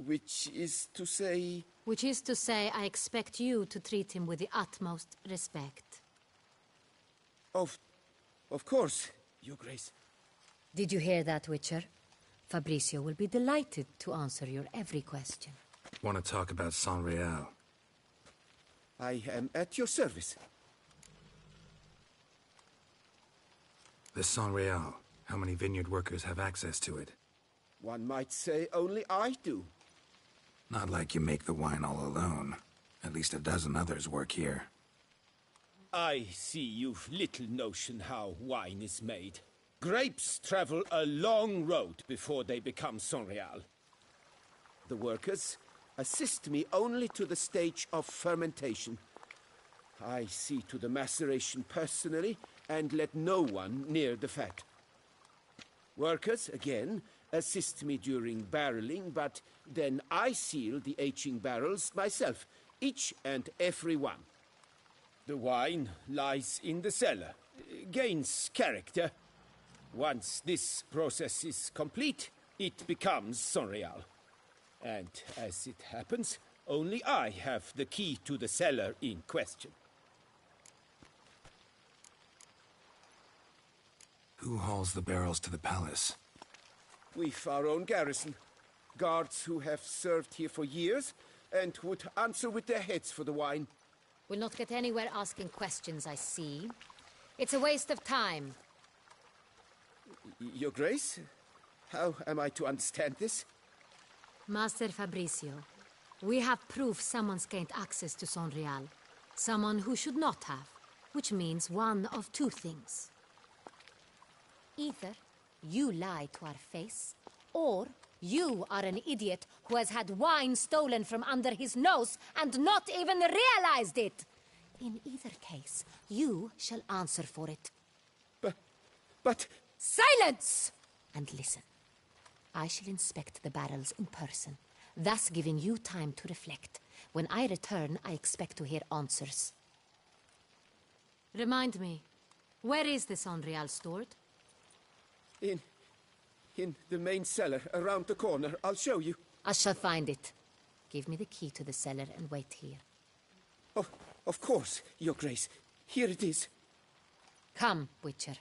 Which is to say... Which is to say, I expect you to treat him with the utmost respect. Of course, Your Grace. Did you hear that, Witcher? Fabrizio will be delighted to answer your every question. Want to talk about Saint-Réal? I am at your service. The Saint-Réal. How many vineyard workers have access to it? One might say only I do. Not like you make the wine all alone. At least a dozen others work here. I see you've little notion how wine is made. Grapes travel a long road before they become Saint-Réal. The workers assist me only to the stage of fermentation, I see to the maceration personally, and let no one near the fat. Workers, again, assist me during barreling, but then I seal the aging barrels myself, each and every one. The wine lies in the cellar, gains character. Once this process is complete, it becomes Sonreal. And as it happens, only I have the key to the cellar in question. Who hauls the barrels to the palace? We've our own garrison. Guards who have served here for years and would answer with their heads for the wine. We'll not get anywhere asking questions, I see. It's a waste of time. Your Grace? How am I to understand this? Master Fabricio, we have proof someone's gained access to Sonreal. Someone who should not have, which means one of two things. Either you lie to our face, or you are an idiot who has had wine stolen from under his nose and not even realized it. In either case, you shall answer for it. But... Silence! And listen. I shall inspect the barrels in person, thus giving you time to reflect. When I return, I expect to hear answers. Remind me, where is the Sonreal stored? In the main cellar, around the corner. I'll show you. I shall find it. Give me the key to the cellar and wait here. Oh, of course, Your Grace. Here it is. Come, Witcher.